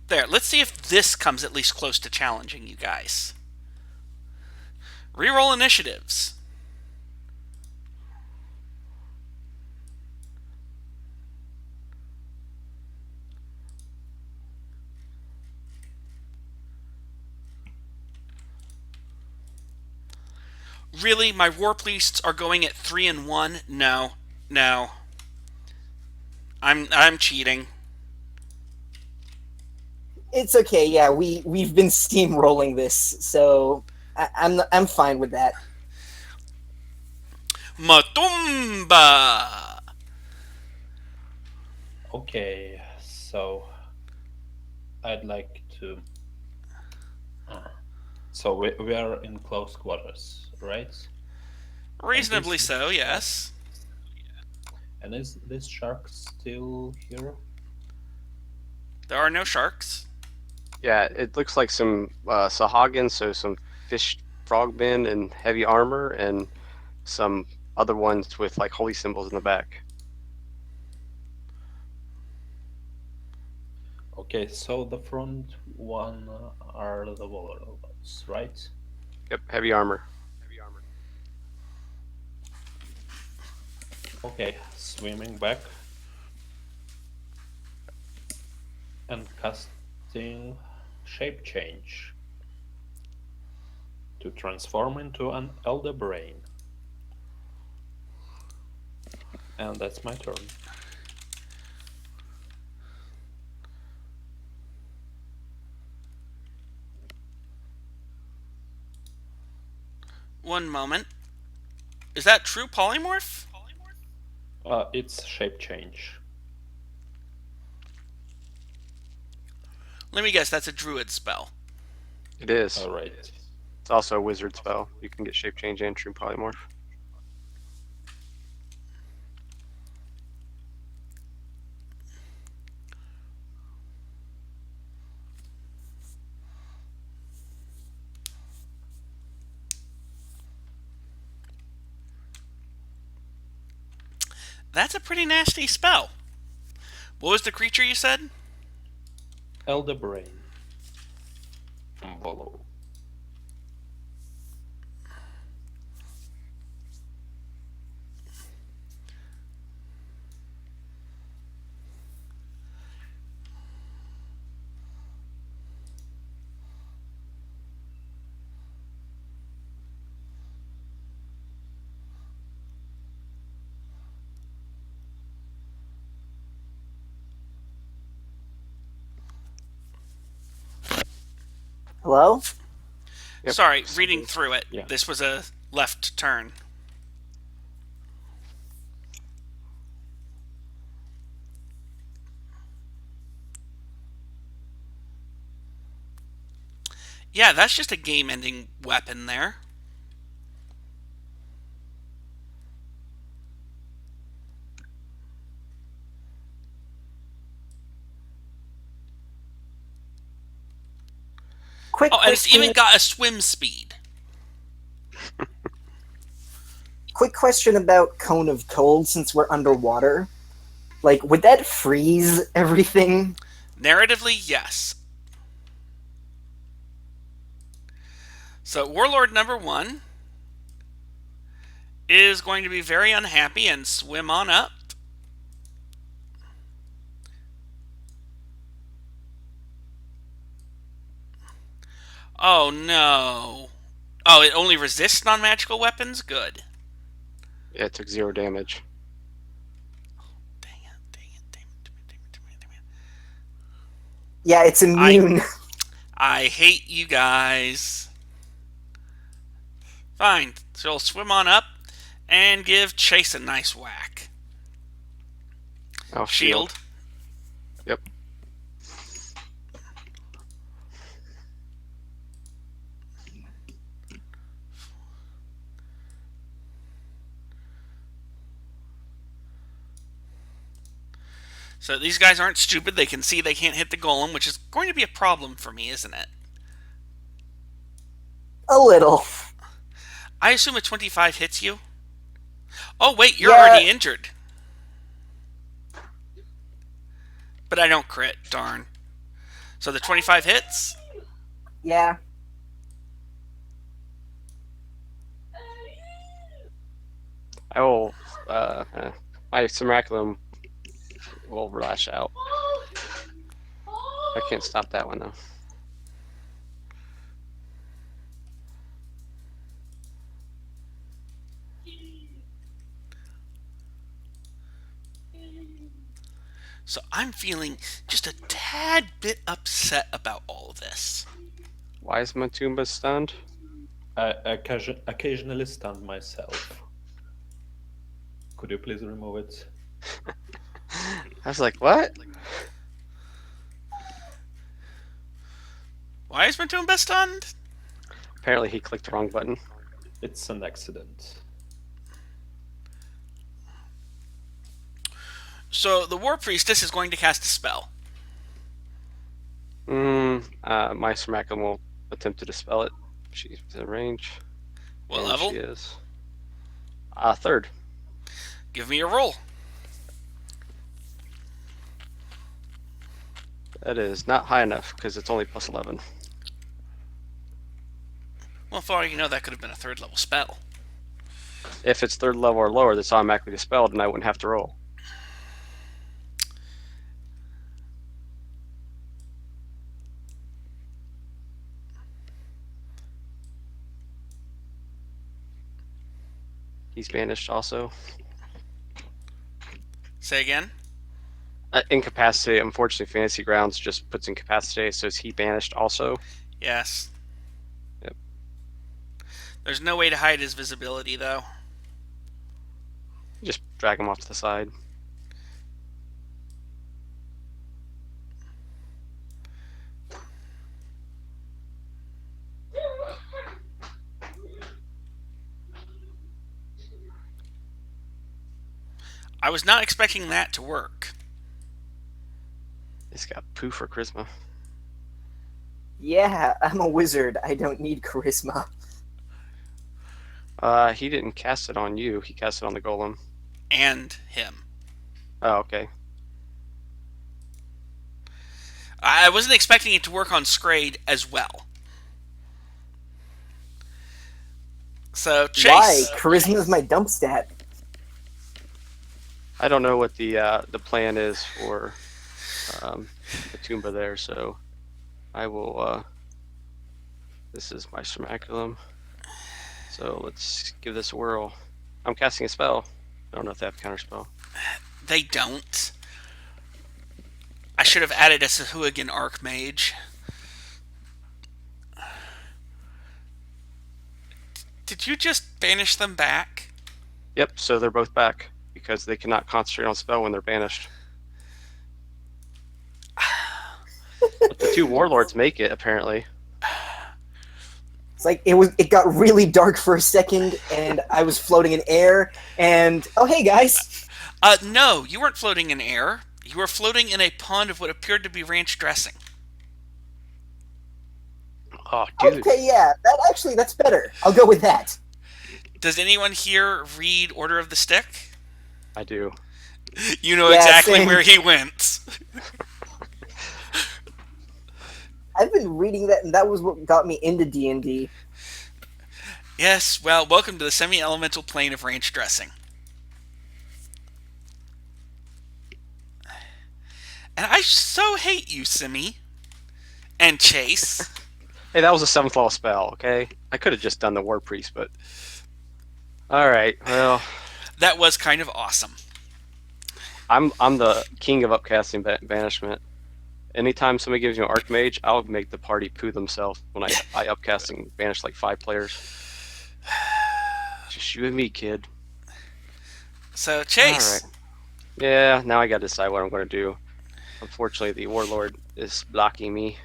There, let's see if this comes at least close to challenging you guys. Reroll initiatives. Really, my war priests are going at 3 and 1? No, no. I'm cheating. It's okay. Yeah, we've been steamrolling this, so I'm fine with that. Matumba. Okay, so I'd like to. So we are in close quarters, right? Reasonably so, yes. And is this shark still here? There are no sharks. Yeah, it looks like some Sahagin, so some fish frogmen in heavy armor, and some other ones with like holy symbols in the back. Okay, so the front one are the walrus, right? Yep, heavy armor. Okay, swimming back and casting shape change to transform into an elder brain. And that's my turn. One moment. Is that true polymorph? It's shape change. Let me guess, that's a druid spell. It is. Alright. It's also a wizard spell. You can get shape change and true polymorph. That's a pretty nasty spell. What was the creature you said? Elder Brain. Volo. Hello? Yep. Sorry, reading through it. Yeah. This was a left turn. Yeah, that's just a game-ending weapon there. Quick Oh, and it's question. even got a swim speed. Quick question about Cone of Cold since we're underwater. Like, would that freeze everything? Narratively, yes. So, Warlord number 1 is going to be very unhappy and swim on up. Oh no. Oh, it only resists non-magical weapons? Good. Yeah, it took 0 damage. Dang it, dang it, dang it, dang it, dang it, dang it. Yeah, it's immune. I hate you guys. Fine. So I'll swim on up and give Chase a nice whack. Oh, Shield. Yep. So these guys aren't stupid. They can see they can't hit the golem, which is going to be a problem for me, isn't it? A little. I assume a 25 hits you. Oh, wait, you're Yeah. already injured. But I don't crit, darn. So the 25 hits? Yeah. I will. My Simraculum will lash out. I can't stop that one though. So I'm feeling just a tad bit upset about all of this. Why is Matumba stunned? I occasionally stun myself. Could you please remove it? I was like, what? Why is Matumba stunned? Apparently he clicked the wrong button. It's an accident. So the War Priestess is going to cast a spell. My Simraculum will attempt to dispel it. She's in range. What And level? she is. Third. Give me a roll. That is not high enough because it's only plus 11. Well, for all you know, that could have been a third level spell. If it's third level or lower, that's automatically dispelled and I wouldn't have to roll. He's banished also. Say again? Incapacitate. Unfortunately, Fantasy Grounds just puts incapacitate. So is he banished also? Yes. Yep. There's no way to hide his visibility, though. Just drag him off to the side. I was not expecting that to work. He's got poo for charisma. Yeah, I'm a wizard. I don't need charisma. He didn't cast it on you. He cast it on the golem. And him. Oh, okay. I wasn't expecting it to work on Scrade as well. So, Why? Chase. Charisma is my dump stat. I don't know what the plan is for the Tumba there, so I will. This is my Smaculum. So let's give this a whirl. I'm casting a spell. I don't know if they have counterspell. They don't. I should have added a Sahuagin Archmage. Did you just banish them back? Yep, so they're both back because they cannot concentrate on spell when they're banished. But the two warlords make it apparently. It's like it got really dark for a second, and I was floating in air, and oh hey guys. No, you weren't floating in air. You were floating in a pond of what appeared to be ranch dressing. Oh, dude. Okay, yeah, that's better. I'll go with that. Does anyone here read Order of the Stick? I do. You know Yeah, exactly same. where he went. I've been reading that, and that was what got me into D&D. Yes, well, welcome to the semi-elemental plane of ranch dressing. And I so hate you, Simi. And Chase. Hey, that was a 7th level spell, okay? I could have just done the War Priest, but... Alright, well... That was kind of awesome. I'm the king of upcasting banishment. Anytime somebody gives you an Archmage, I'll make the party poo themselves when I upcast and banish like 5 players. Just you and me, kid. So, Chase. Alright. Yeah, now I gotta decide what I'm gonna do. Unfortunately, the Warlord is blocking me.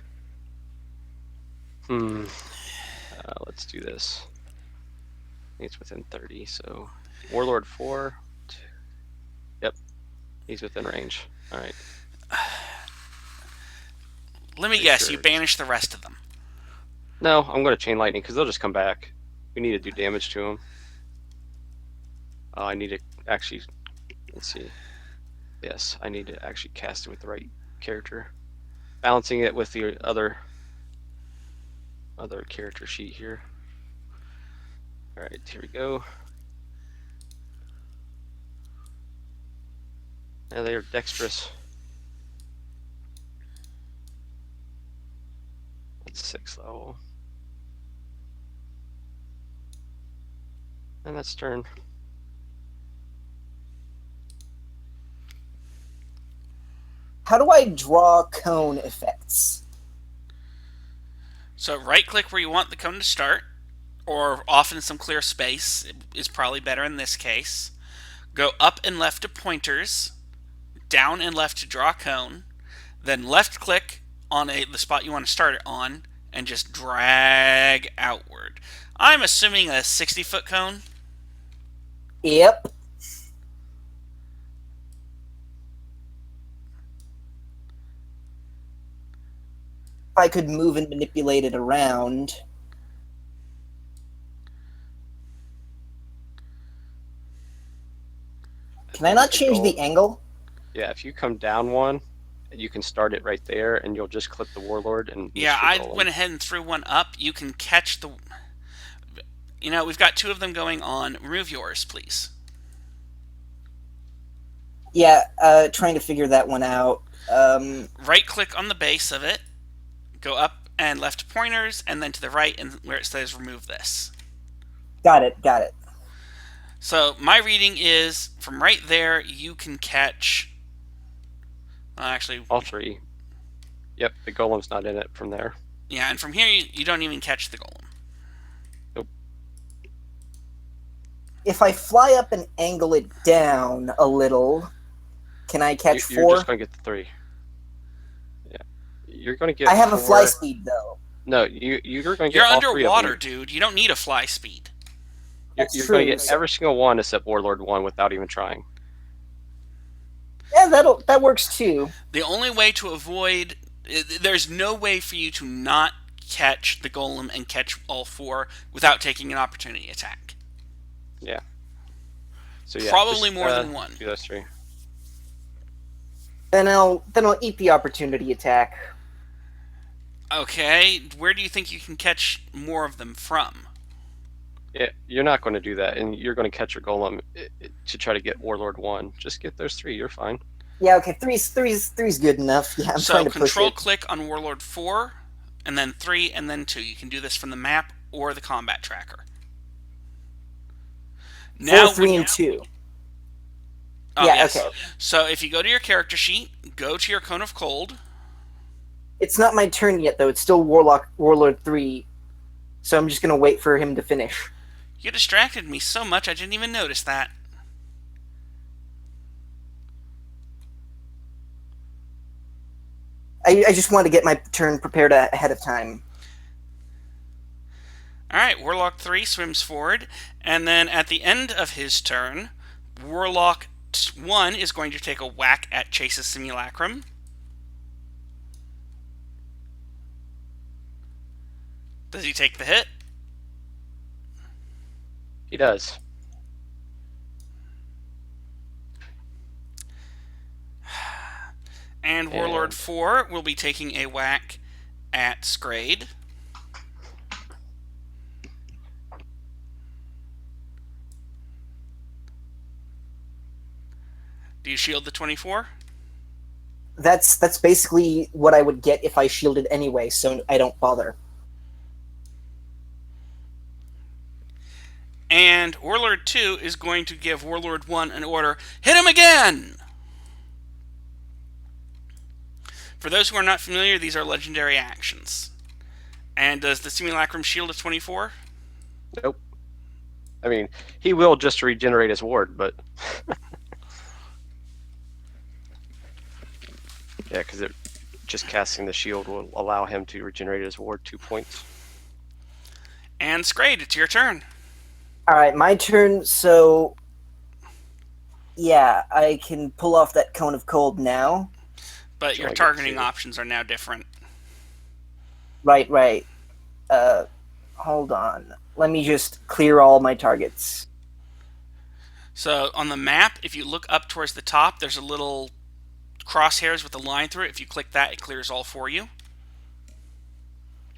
Let's do this. I think it's within 30, so... Warlord 4. Yep. He's within range. Alright. Let me guess, you banish the rest of them. No, I'm going to Chain Lightning because they'll just come back. We need to do damage to them. I need to actually... Let's see. Yes, I need to actually cast it with the right character. Balancing it with the other character sheet here. Alright, here we go. And they are dexterous. That's 6th level. And that's turn. How do I draw cone effects? So right-click where you want the cone to start, or off in some clear space is probably better in this case. Go up and left to pointers, down and left to draw cone, then left-click on the spot you want to start it on, and just drag outward. I'm assuming a 60-foot cone. Yep. I could move and manipulate it around. Can I not change the angle? Yeah, if you come down one, you can start it right there, and you'll just clip the Warlord and... Yeah, I went ahead and threw one up. You can catch the... You know, we've got 2 of them going on. Remove yours, please. Yeah, trying to figure that one out. Right-click on the base of it. Go up and left pointers, and then to the right, and where it says remove this. Got it. So my reading is from right there you can catch. Actually, All three. Yep, the golem's not in it from there. yeah, and from here you don't even catch the golem. Nope. If I fly up and angle it down a little, can I catch You're 4? just going to get the 3. Yeah, you're going to get. I have 4. a fly speed though. No, you're going to You're get all 3 of underwater, them. dude. You don't need a fly speed. That's You're going to true. get every single one except Warlord 1 without even trying. Yeah, that works too. The only way to avoid... There's no way for you to not catch the golem and catch all 4 without taking an opportunity attack. Yeah. So yeah, Probably just, more than one. Do those 3. Then I'll eat the opportunity attack. Okay, where do you think you can catch more of them from? Yeah, you're not going to do that, and you're going to catch your golem to try to get Warlord 1. Just get those 3. You're fine. Yeah, okay, three's good enough. Yeah, I'm So trying to push control it. click on Warlord 4, and then 3, and then 2. You can do this from the map or the combat tracker. 4, 3, and 2. Oh, Yeah, yes. okay. So if you go to your character sheet, go to your Cone of Cold. It's not my turn yet though. It's still Warlord 3. So I'm just gonna wait for him to finish. You distracted me so much I didn't even notice that. I just wanted to get my turn prepared ahead of time. Alright, Warlock 3 swims forward, and then at the end of his turn, Warlock 1 is going to take a whack at Chase's Simulacrum. Does he take the hit? He does. And Warlord 4 will be taking a whack at Scrade. Do you shield the 24? That's basically what I would get if I shielded anyway, so I don't bother. And Warlord 2 is going to give Warlord 1 an order. Hit him again! For those who are not familiar, these are legendary actions. And does the Simulacrum shield a 24? Nope. I mean, he will just to regenerate his ward, but... yeah, because just casting the shield will allow him to regenerate his ward 2 points. And Scrade, it's your turn. Alright, my turn, so... yeah, I can pull off that Cone of Cold now. But your targeting options are now different. Right. Hold on. Let me just clear all my targets. So on the map, if you look up towards the top, there's a little crosshairs with a line through it. If you click that, it clears all for you.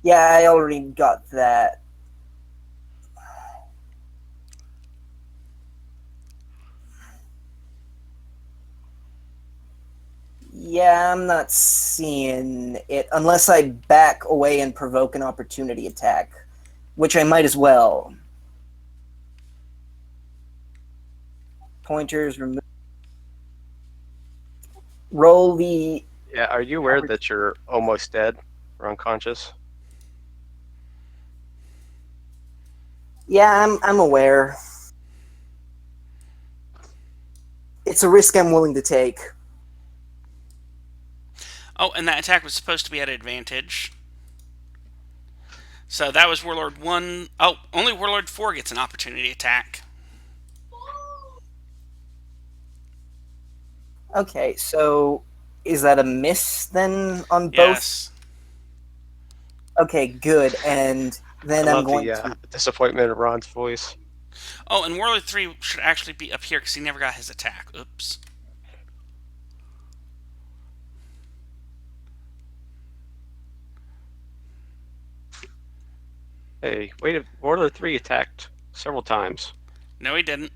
Yeah, I already got that. Yeah, I'm not seeing it unless I back away and provoke an opportunity attack, which I might as well. Pointers remove. Roll the. Yeah, are you aware that you're almost dead or unconscious? Yeah, I'm aware. It's a risk I'm willing to take. Oh, and that attack was supposed to be at advantage. So that was Warlord 1. Oh, only Warlord 4 gets an opportunity attack. Okay, so is that a miss then on both? Yes. Okay, good. And then I I'm love going the to. disappointment in Ron's voice. Oh, and Warlord 3 should actually be up here because he never got his attack. Oops. Hey, wait, Warlord 3 attacked several times. No, he didn't.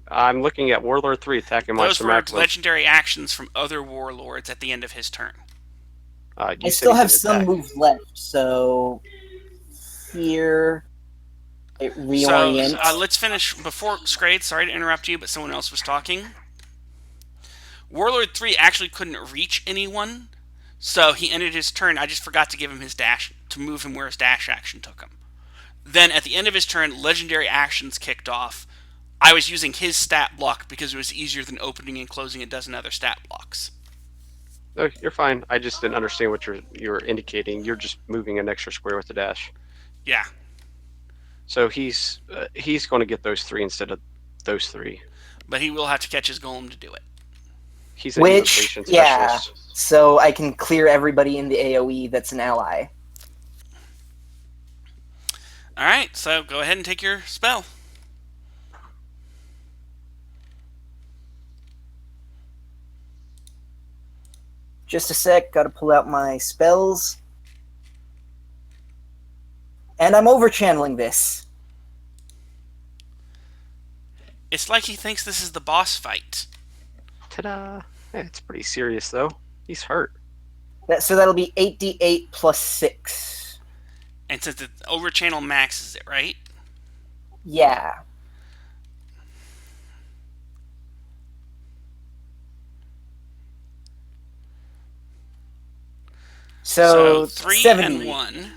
I'm looking at Warlord 3 attacking my Those were Simulacrum. legendary actions from other warlords at the end of his turn. I still have some moves left, so here. It So reorients. let's finish before Scrade. Sorry to interrupt you, but someone else was talking. Warlord 3 actually couldn't reach anyone, so he ended his turn. I just forgot to give him his dash to move him where his dash action took him. Then at the end of his turn, legendary actions kicked off. I was using his stat block because it was easier than opening and closing a dozen other stat blocks. No, you're fine. I just didn't understand what you're indicating. You're just moving an extra square with the dash. Yeah. So he's going to get those 3 instead of those 3. But he will have to catch his golem to do it. He's an Which, evocation yeah. specialist. So I can clear everybody in the AoE that's an ally. Alright, so go ahead and take your spell. Just a sec, gotta pull out my spells. And I'm over-channeling this. It's like he thinks this is the boss fight. Ta-da! Yeah, it's pretty serious, though. He's hurt. So that'll be 8d8 plus 6. And since the overchannel maxes it, right? Yeah. So 3 70. and 1.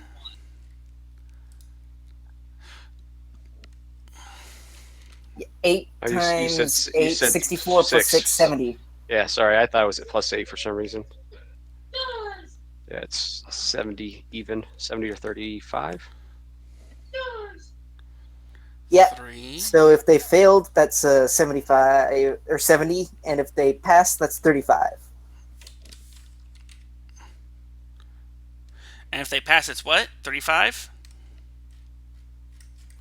Eight Oh, you times said- 8, you said 64 plus 6, 70. Yeah, sorry. I thought it was at plus 8 for some reason. Yeah, it's 70 even. 70 or 35. Yeah. 3. So if they failed, that's 75 or 70, and if they pass, that's 35. And if they pass, it's what? 35?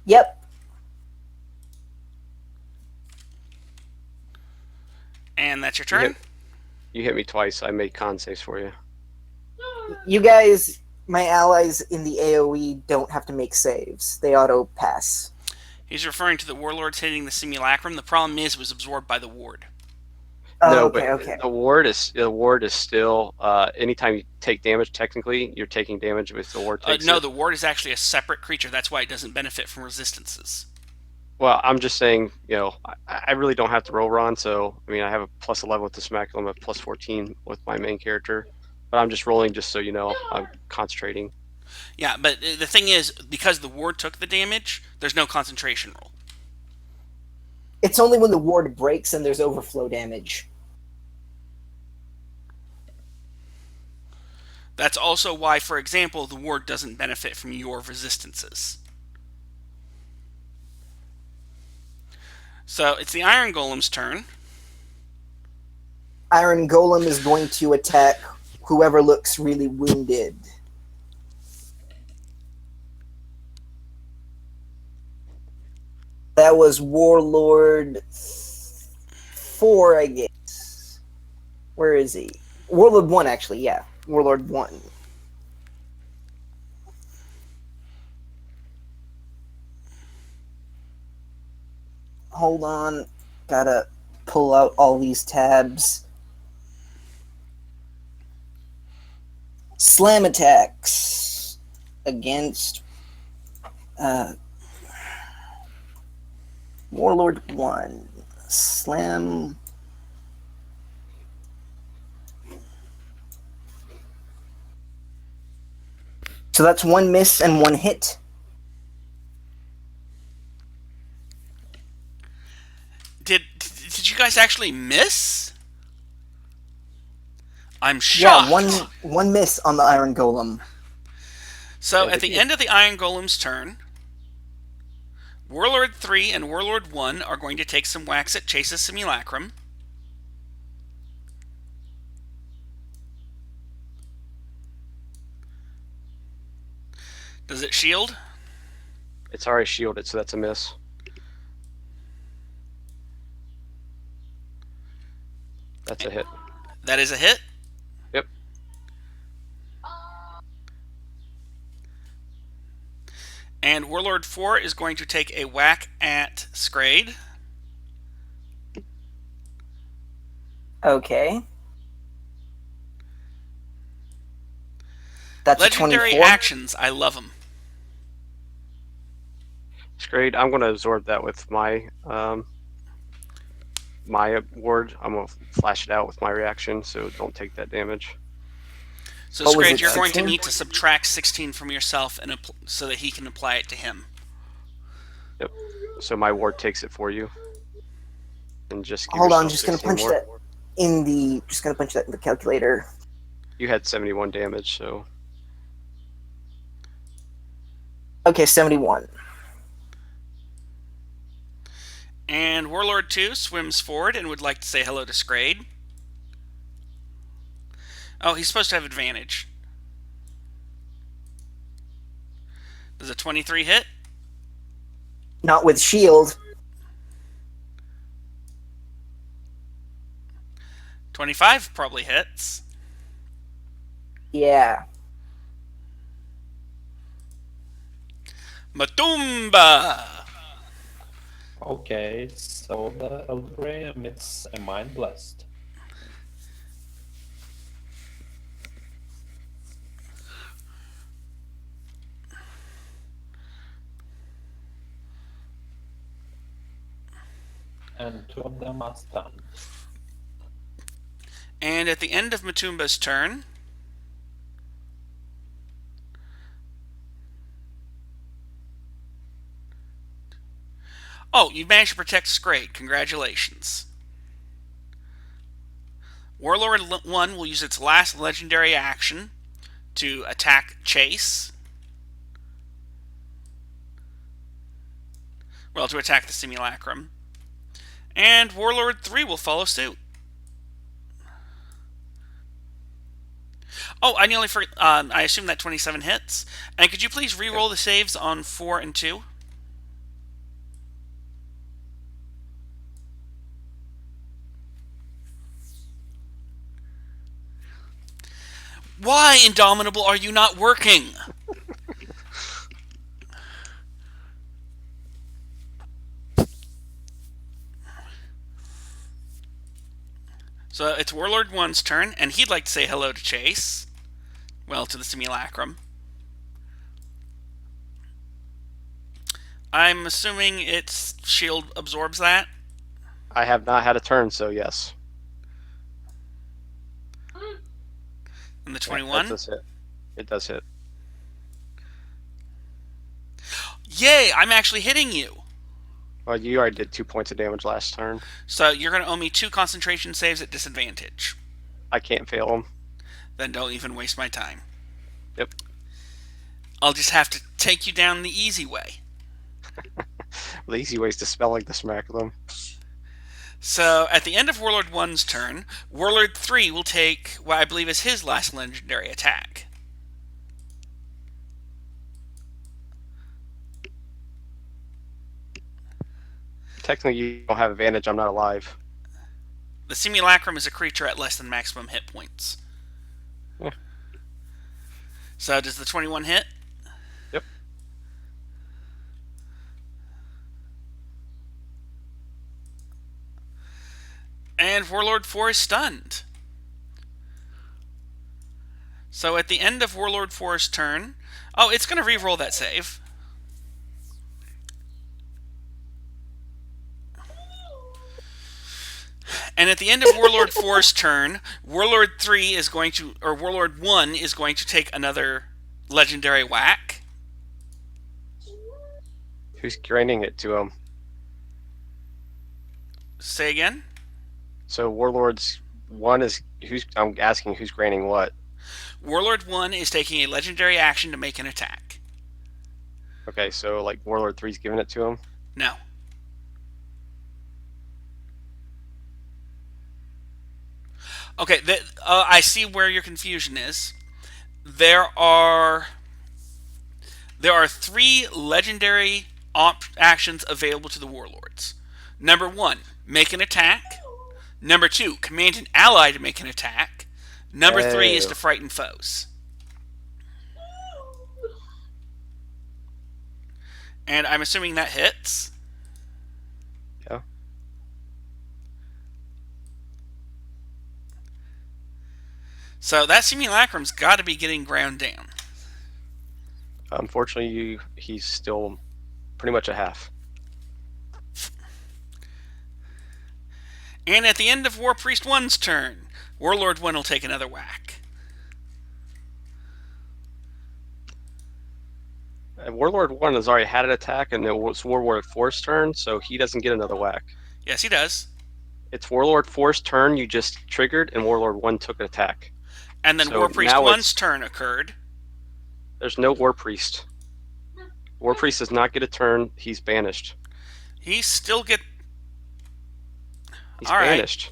Yep. And that's your turn? You hit me twice. I made con saves for you. You guys, my allies in the AoE don't have to make saves. They auto pass. He's referring to the warlords hitting the simulacrum. The problem is it was absorbed by the ward. Oh, No, okay, but okay. the ward is still. Anytime you take damage, technically you're taking damage if the ward takes No, it. the ward is actually a separate creature. That's why it doesn't benefit from resistances. Well, I'm just saying, I really don't have to roll Ron, so I mean, I have a plus 11 with the smack, I'm a plus 14 with my main character, but I'm just rolling just so you know I'm concentrating. Yeah, but the thing is, because the ward took the damage, there's no concentration roll. It's only when the ward breaks and there's overflow damage. That's also why, for example, the ward doesn't benefit from your resistances. So it's the Iron Golem's turn. Iron Golem is going to attack whoever looks really wounded. That was Warlord 4, I guess. Where is he? Warlord 1, actually, yeah. Warlord 1. Hold on. Gotta pull out all these tabs. Slam attacks against Warlord 1. Slam. So that's 1 miss and 1 hit. Did you guys actually miss? I'm shocked. Yeah, one miss on the Iron Golem. So at the end of the Iron Golem's turn, Warlord 3 and Warlord 1 are going to take some whacks at Chase's Simulacrum. Does it shield? It's already shielded, so that's a miss. That's a hit. That is a hit. Yep. And Warlord 4 is going to take a whack at Scrade. Okay. That's Legendary a 24. actions, I love them. Scrade, I'm going to absorb that with my ward. I'm going to flash it out with my reaction, so don't take that damage. So, What was Scrade, it, you're going to 16? need to subtract 16 from yourself so that he can apply it to him. Yep. So my ward takes it for you, and just give Hold on, yourself just gonna 16 punch more. that in the. Just gonna punch that in the calculator. You had 71 damage, so Okay, 71. And Warlord 2 swims forward and would like to say hello to Scrade. Oh, he's supposed to have advantage. Does a 23 hit? Not with shield. 25 probably hits. Yeah. Matumba! Okay, so the Eldraine emits a Mind Blast. And 2 of them are stunned. And at the end of Matumba's turn, oh, you managed to protect Scrade. Congratulations. Warlord 1 will use its last legendary action to attack Chase. Well, to attack the Simulacrum. And Warlord 3 will follow suit. Oh, I nearly forgot. I assume that 27 hits. And could you please re-roll the saves on 4 and 2? Why, Indomitable, are you not working? So it's Warlord 1's turn, and he'd like to say hello to Chase. Well, to the Simulacrum. I'm assuming its shield absorbs that. I have not had a turn, so yes. And the That 21. does hit. It does hit. Yay, I'm actually hitting you. Well, you already did 2 points of damage last turn. So you're going to owe me 2 concentration saves at disadvantage. I can't fail them. Then don't even waste my time. Yep. I'll just have to take you down the easy way. The easy way is to spell like the smack them. So at the end of Warlord 1's turn, Warlord 3 will take what I believe is his last legendary attack. Technically, you don't have advantage. I'm not alive. The Simulacrum is a creature at less than maximum hit points. Yeah. So does the 21 hit? Yep. And Warlord 4 is stunned. So at the end of Warlord 4's turn... Oh, it's going to re-roll that save. And at the end of Warlord 4's turn, Warlord 3 is going to... Or Warlord 1 is going to take another legendary whack. Who's graining it to him? Say again? So Warlords 1 is who's? I'm asking who's graining what. Warlord 1 is taking a legendary action to make an attack. Okay, so like Warlord 3's giving it to him. No. Okay, I see where your confusion is. There are 3 legendary actions available to the Warlords. Number 1, make an attack. Number 2, command an ally to make an attack. Number 3 is to frighten foes. And I'm assuming that hits. Yeah. So that Simulacrum's got to be getting ground down. Unfortunately, he's still pretty much a half. And at the end of War Priest 1's turn, Warlord 1 will take another whack. And Warlord 1 has already had an attack, and it was Warlord 4's turn, so he doesn't get another whack. Yes, he does. It's Warlord 4's turn you just triggered, and Warlord 1 took an attack. And then So War Priest now 1's turn occurred. There's no War Priest. War Priest does not get a turn. He's banished. He still get... He's All right. banished.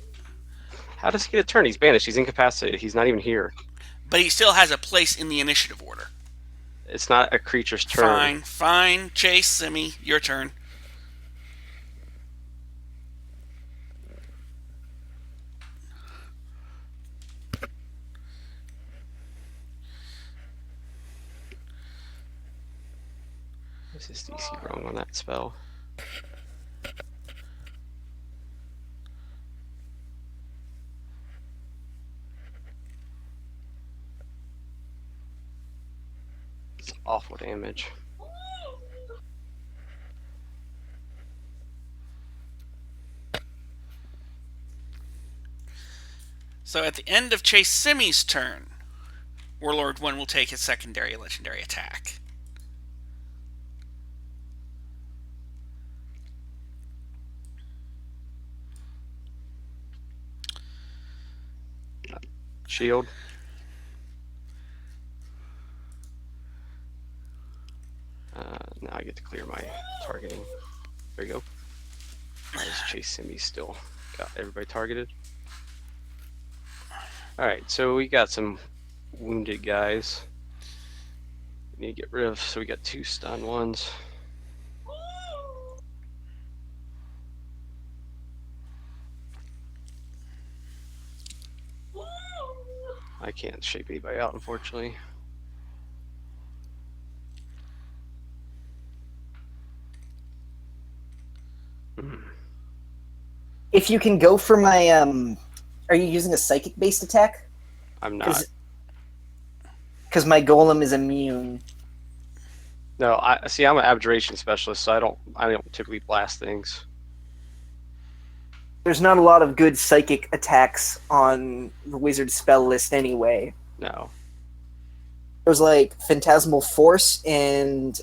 How does he get a turn? He's banished. He's incapacitated. He's not even here. But he still has a place in the initiative order. It's not a creature's turn. Fine, fine. Chase, Simi, your turn. What's his DC wrong on that spell? It's awful damage. So at the end of Chase Simi's turn, Warlord 1 will take his secondary legendary attack. Shield. Now I get to clear my targeting. There you go. Let's chase Simi still. Got everybody targeted. Alright, so we got some wounded guys. We need to get rid of, so we got 2 stun ones. I can't shape anybody out, unfortunately. If you can go for my, are you using a psychic-based attack? I'm not. Because my golem is immune. No, I see. I'm an abjuration specialist, so I don't typically blast things. There's not a lot of good psychic attacks on the wizard spell list anyway. No. There's like Phantasmal Force and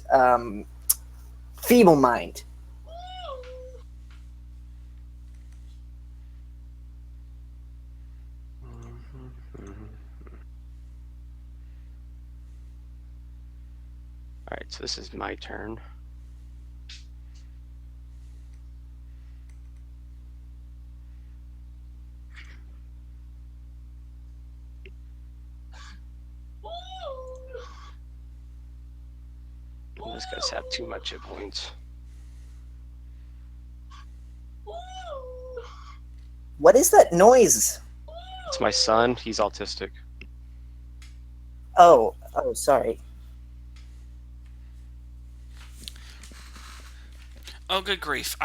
Feeble Mind. Alright, so this is my turn. These guys have too much hit points. What is that noise? It's my son. He's autistic. Oh, sorry. Oh, good grief.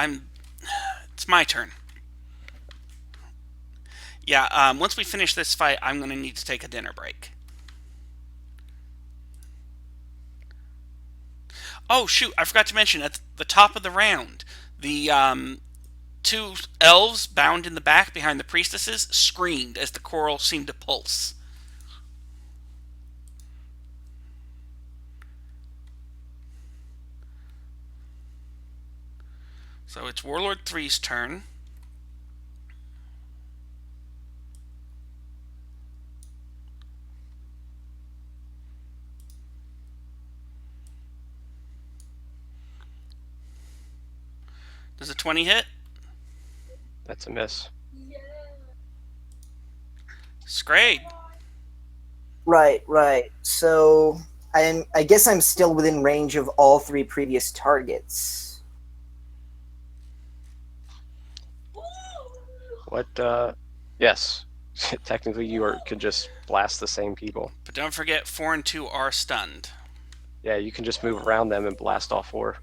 It's my turn. Yeah, once we finish this fight, I'm going to need to take a dinner break. Oh, shoot, I forgot to mention, at the top of the round, the 2 elves bound in the back behind the priestesses screamed as the coral seemed to pulse. So it's Warlord 3's turn. Does a 20 hit? That's a miss. Scrade. Right. So I guess I'm still within range of all 3 previous targets. What? Yes. Technically, you could just blast the same people. But don't forget, 4 and 2 are stunned. Yeah, you can just move around them and blast all 4.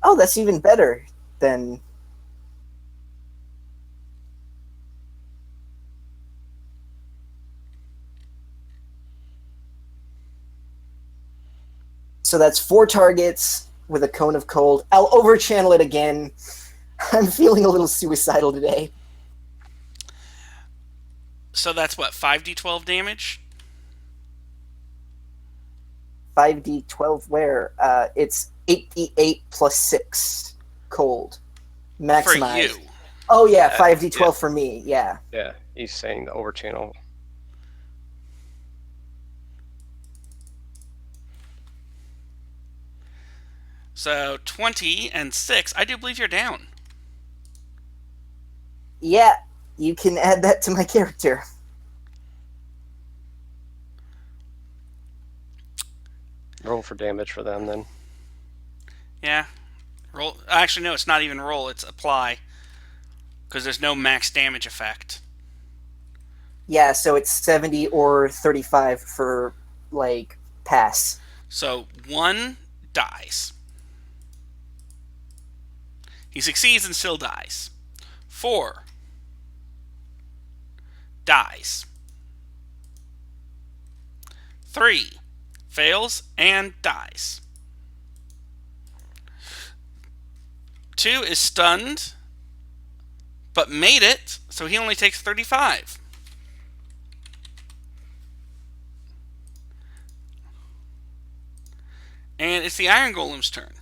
Oh, that's even better than... So that's 4 targets, with a cone of cold. I'll overchannel it again. I'm feeling a little suicidal today. So that's what, 5d12 damage? 5d12 where? It's 8d8 plus 6 cold. For Maximized. you. Oh yeah, Yeah, 5d12 yeah. for me, yeah. Yeah, he's saying the overchannel. So 20 and 6. I do believe you're down. Yeah, you can add that to my character. Roll for damage for them then. Yeah. Roll. Actually, no, it's not even roll, it's apply. Because there's no max damage effect. Yeah, so it's 70 or 35 for, like, pass. So 1 dies. He succeeds and still dies. 4 dies. 3 fails and dies. 2 is stunned, but made it, so he only takes 35. And it's the Iron Golem's turn.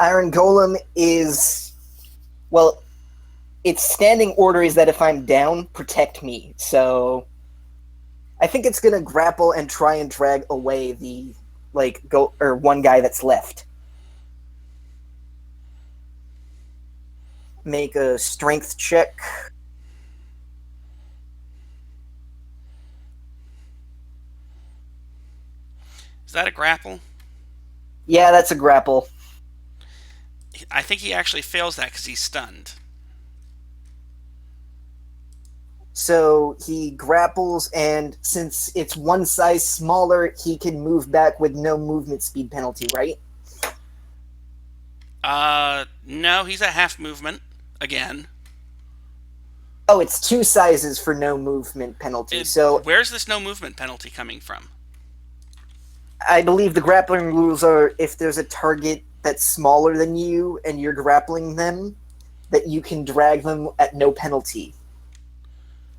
Iron Golem is, well, its standing order is that if I'm down, protect me. So I think it's gonna grapple and try and drag away the one guy that's left. Make a strength check. Is that a grapple? Yeah, that's a grapple. I think he actually fails that because he's stunned. So he grapples, and since it's one size smaller, he can move back with no movement speed penalty, right? No, he's at half movement again. Oh, it's 2 sizes for no movement penalty. So Where's this no movement penalty coming from? I believe the grappling rules are if there's a target that's smaller than you and you're grappling them, that you can drag them at no penalty.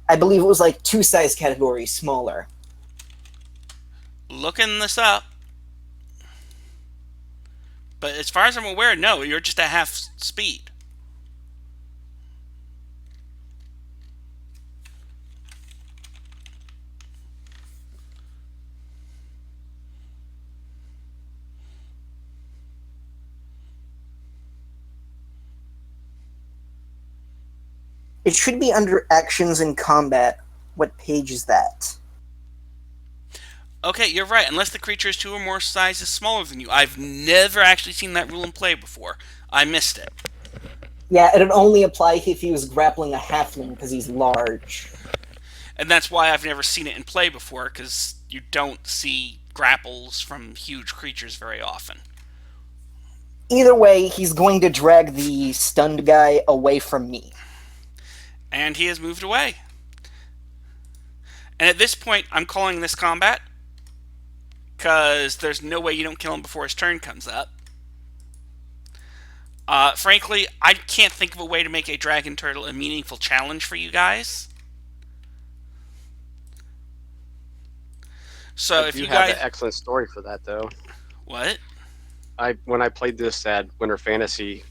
I believe it was like 2 size categories smaller. Looking this up. But as far as I'm aware, no, you're just at half speed. It should be under actions and combat. What page is that? Okay, you're right. Unless the creature is 2 or more sizes smaller than you. I've never actually seen that rule in play before. I missed it. Yeah, it'd only apply if he was grappling a halfling because he's large. And that's why I've never seen it in play before, because you don't see grapples from huge creatures very often. Either way, he's going to drag the stunned guy away from me. And he has moved away. And at this point, I'm calling this combat, because there's no way you don't kill him before his turn comes up. Frankly, I can't think of a way to make a dragon turtle a meaningful challenge for you guys. So if you have guys... an excellent story for that, though. What? When I played this at Winter Fantasy,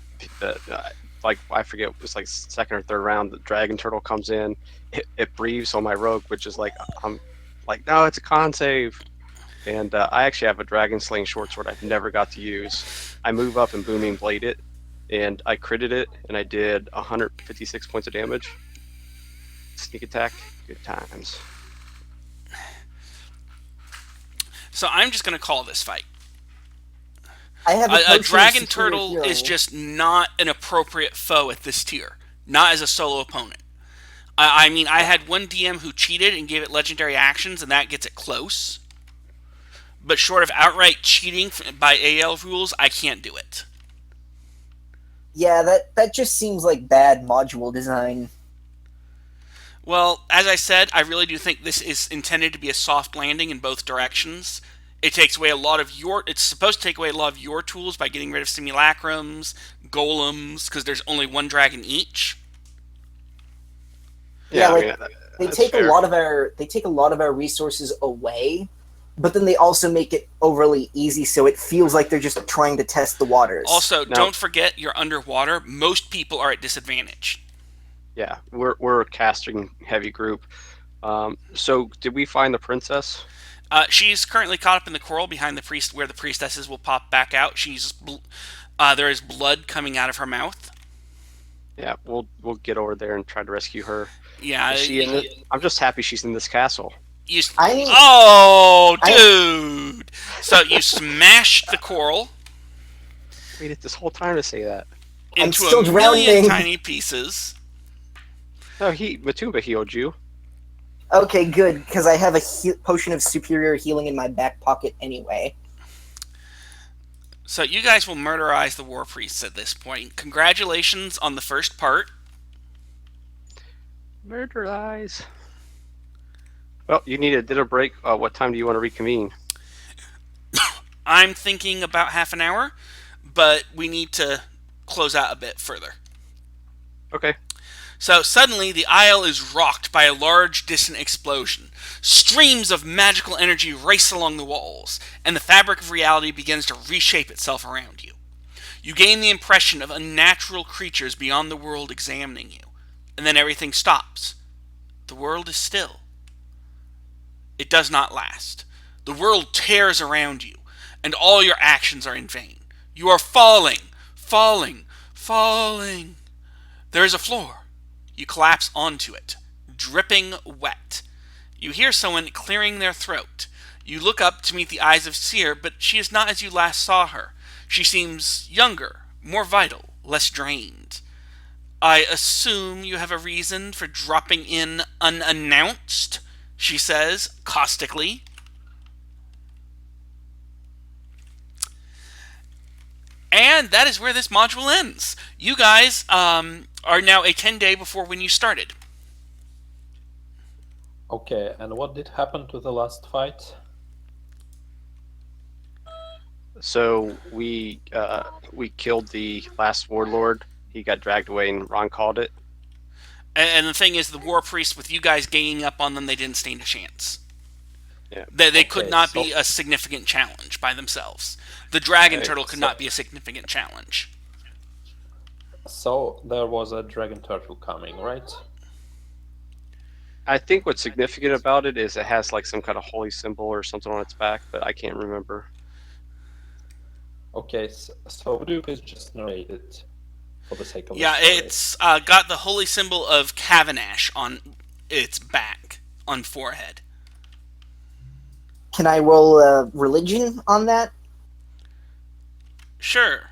I forget, it was like second or third round. The dragon turtle comes in, it breathes on my rogue, which is like I'm like, no, it's a con save. And I actually have a dragon slaying short sword I've never got to use. I move up and booming blade it, and I critted it, and I did 156 points of damage. Sneak attack, good times. So I'm just going to call this fight. I have A potion of dragon superior turtle hero. is just not an appropriate foe at this tier. Not as a solo opponent. I mean, I had one DM who cheated and gave it legendary actions, and that gets it close. But short of outright cheating by AL rules, I can't do it. Yeah, that just seems like bad module design. Well, as I said, I really do think this is intended to be a soft landing in both directions. It takes away a lot of your. It's supposed to take away a lot of your tools by getting rid of simulacrums, golems, because there's only one dragon each. Yeah, Yeah, I like mean they that's take a fair. lot of our resources away, but then they also make it overly easy, so it feels like they're just trying to test the waters. Also, Now, don't forget you're underwater. Most people are at disadvantage. yeah, we're a casting heavy group. So did we find the princess? She's currently caught up in the coral behind the priest, where the priestesses will pop back out. There is blood coming out of her mouth. Yeah, we'll get over there and try to rescue her. Yeah, Is she in it? I'm just happy she's in this castle. you. I'm Oh, I dude! So you smashed the coral Waited this whole time to say that. I'm into a still million drowning. tiny pieces. No, Matumba healed you. Okay, good, because I have a potion of superior healing in my back pocket anyway. So you guys will murderize the war priests at this point. Congratulations on the first part. Murder eyes. Well, you need a dinner break. What time do you want to reconvene? I'm thinking about half an hour, but we need to close out a bit further. Okay. So suddenly, the isle is rocked by a large, distant explosion. Streams of magical energy race along the walls, and the fabric of reality begins to reshape itself around you. You gain the impression of unnatural creatures beyond the world examining you, and then everything stops. The world is still. It does not last. The world tears around you, and all your actions are in vain. You are falling, falling, falling. There is a floor. You collapse onto it, dripping wet. You hear someone clearing their throat. You look up to meet the eyes of Seer, but she is not as you last saw her. She seems younger, more vital, less drained. I assume you have a reason for dropping in unannounced, she says, caustically. And that is where this module ends. You guys are now a 10-day before when you started. Okay, and what did happen to the last fight? So we killed the last warlord. He got dragged away, and Ron called it. And the thing is, the war priests, with you guys ganging up on them, they didn't stand a chance. Yeah. They could Okay, not so- be a significant challenge by themselves. The dragon Right, turtle could so- not be a significant challenge. So there was a dragon turtle coming, right? I think what's significant about it is it has like some kind of holy symbol or something on its back, but I can't remember. Okay, so would you please just narrate it for the sake of Yeah, the story? it's got the holy symbol of Kavanash on its back, on forehead. Can I roll religion on that? Sure.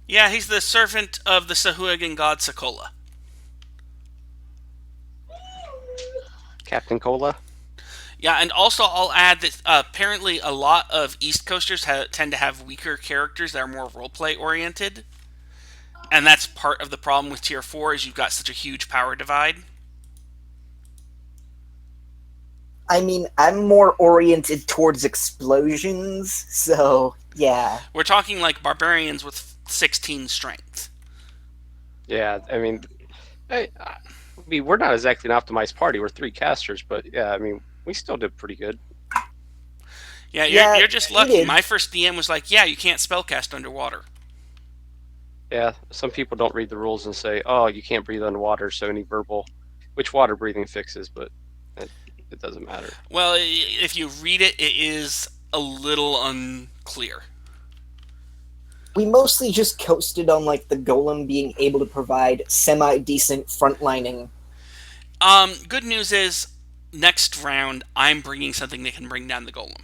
Yeah, he's the servant of the Sahuagin god Sokola. Captain Cola. Yeah, and also I'll add that apparently a lot of East Coasters tend to have weaker characters that are more roleplay oriented, and that's part of the problem with Tier 4 is you've got such a huge power divide. I mean, I'm more oriented towards explosions, so yeah. We're talking like barbarians with 16 strength. Yeah, I mean, we're not exactly an optimized party. We're 3 casters, but yeah, I mean, we still did pretty good. Yeah, Yeah, you're just you lucky. did. My first DM was like, yeah, you can't spellcast underwater. Yeah, some people don't read the rules and say, "Oh, you can't breathe underwater," so any verbal, which water breathing fixes, but it doesn't matter. Well, if you read it, it is a little unclear. We mostly just coasted on like the golem being able to provide semi-decent frontlining. Good news is, next round, I'm bringing something that can bring down the golem.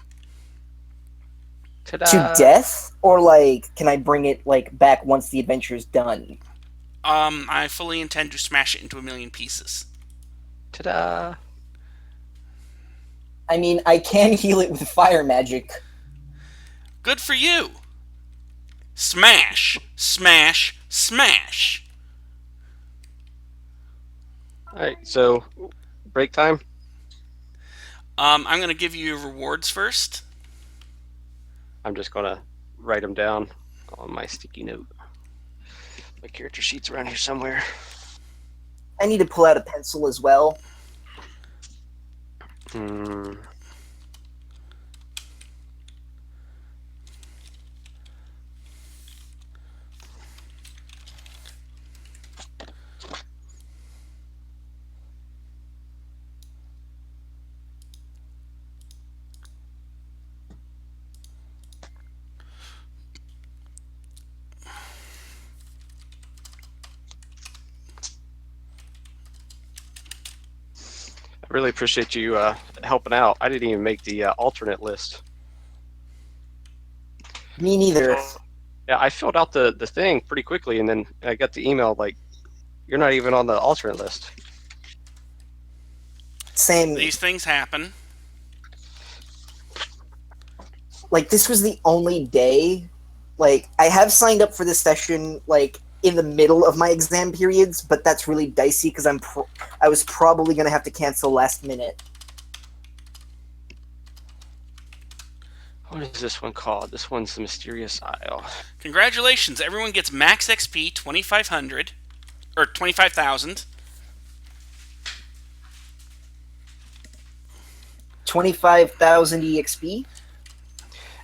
Ta-da! To death? Or like, can I bring it like back once the adventure's done? I fully intend to smash it into a million pieces. Ta-da! I mean, I can heal it with fire magic. Good for you. Smash, smash, smash. All right, so break time. I'm going to give you your rewards first. I'm just gonna write them down on my sticky note. My character sheet's around here somewhere. I need to pull out a pencil as well. Hmm. I really appreciate you helping out. I didn't even make the alternate list. Me neither. Yeah, I filled out the thing pretty quickly, and then I got the email like, "You're not even on the alternate list." Same. These things happen. Like, this was the only day. Like, I have signed up for this session, like, in the middle of my exam periods, but that's really dicey because I was probably going to have to cancel last minute. What is this one called? This one's the Mysterious Isle. Congratulations, everyone gets max XP 2,500 or 25,000. 25,000 EXP.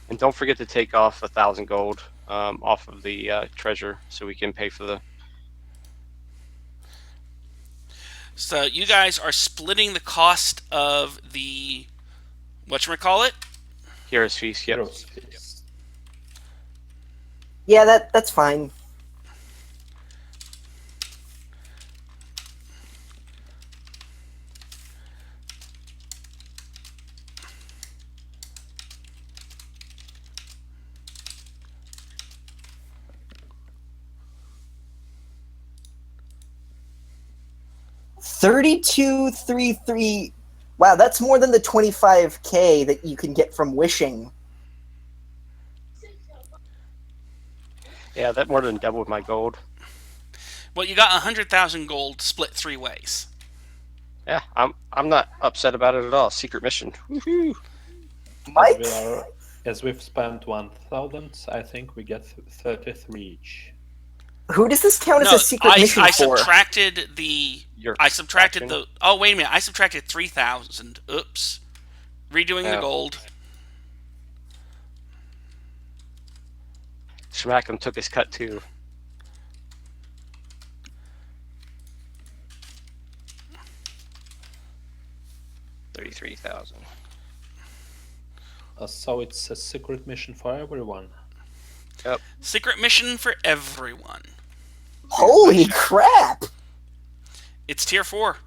And don't forget to take off 1,000 gold off of the treasure so we can pay for the. So you guys are splitting the cost of the whatchamacallit? Hero's Feast. Yep. Heroes Feast. Yeah, that's fine. $32.33. Wow, that's more than the 25K that you can get from wishing. Yeah, that more than doubled my gold. Well, you got 100,000 gold split 3 ways. Yeah, I'm not upset about it at all. Secret mission. Woohoo! Mike? As we've spent 1,000, I think we get 33 each. Who does this count as a secret mission I for? subtracted the. You're I subtracted factoring? the. Oh, wait a minute. I subtracted 3,000. Oops. Redoing the Oh. gold. Schmackham took his cut too. $33,000. So it's a secret mission for everyone. Yep. Secret mission for everyone. Holy crap! It's tier 4.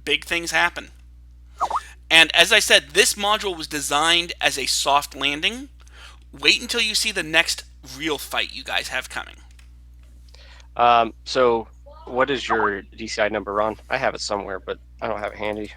Big things happen. And as I said, this module was designed as a soft landing. Wait until you see the next real fight you guys have coming. So what is your DCI number, Ron? I have it somewhere, but I don't have it handy.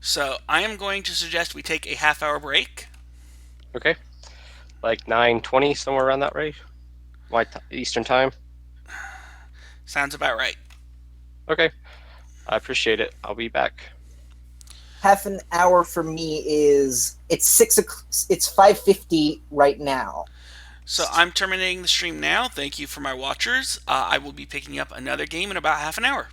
So I am going to suggest we take a half-hour break. Okay. Like 9:20, somewhere around that rate? Eastern time? Sounds about right. Okay. I appreciate it. I'll be back. Half an hour for me is it's 6 o'clock. It's 5:50 right now. So I'm terminating the stream now. Thank you for my watchers. I will be picking up another game in about half an hour.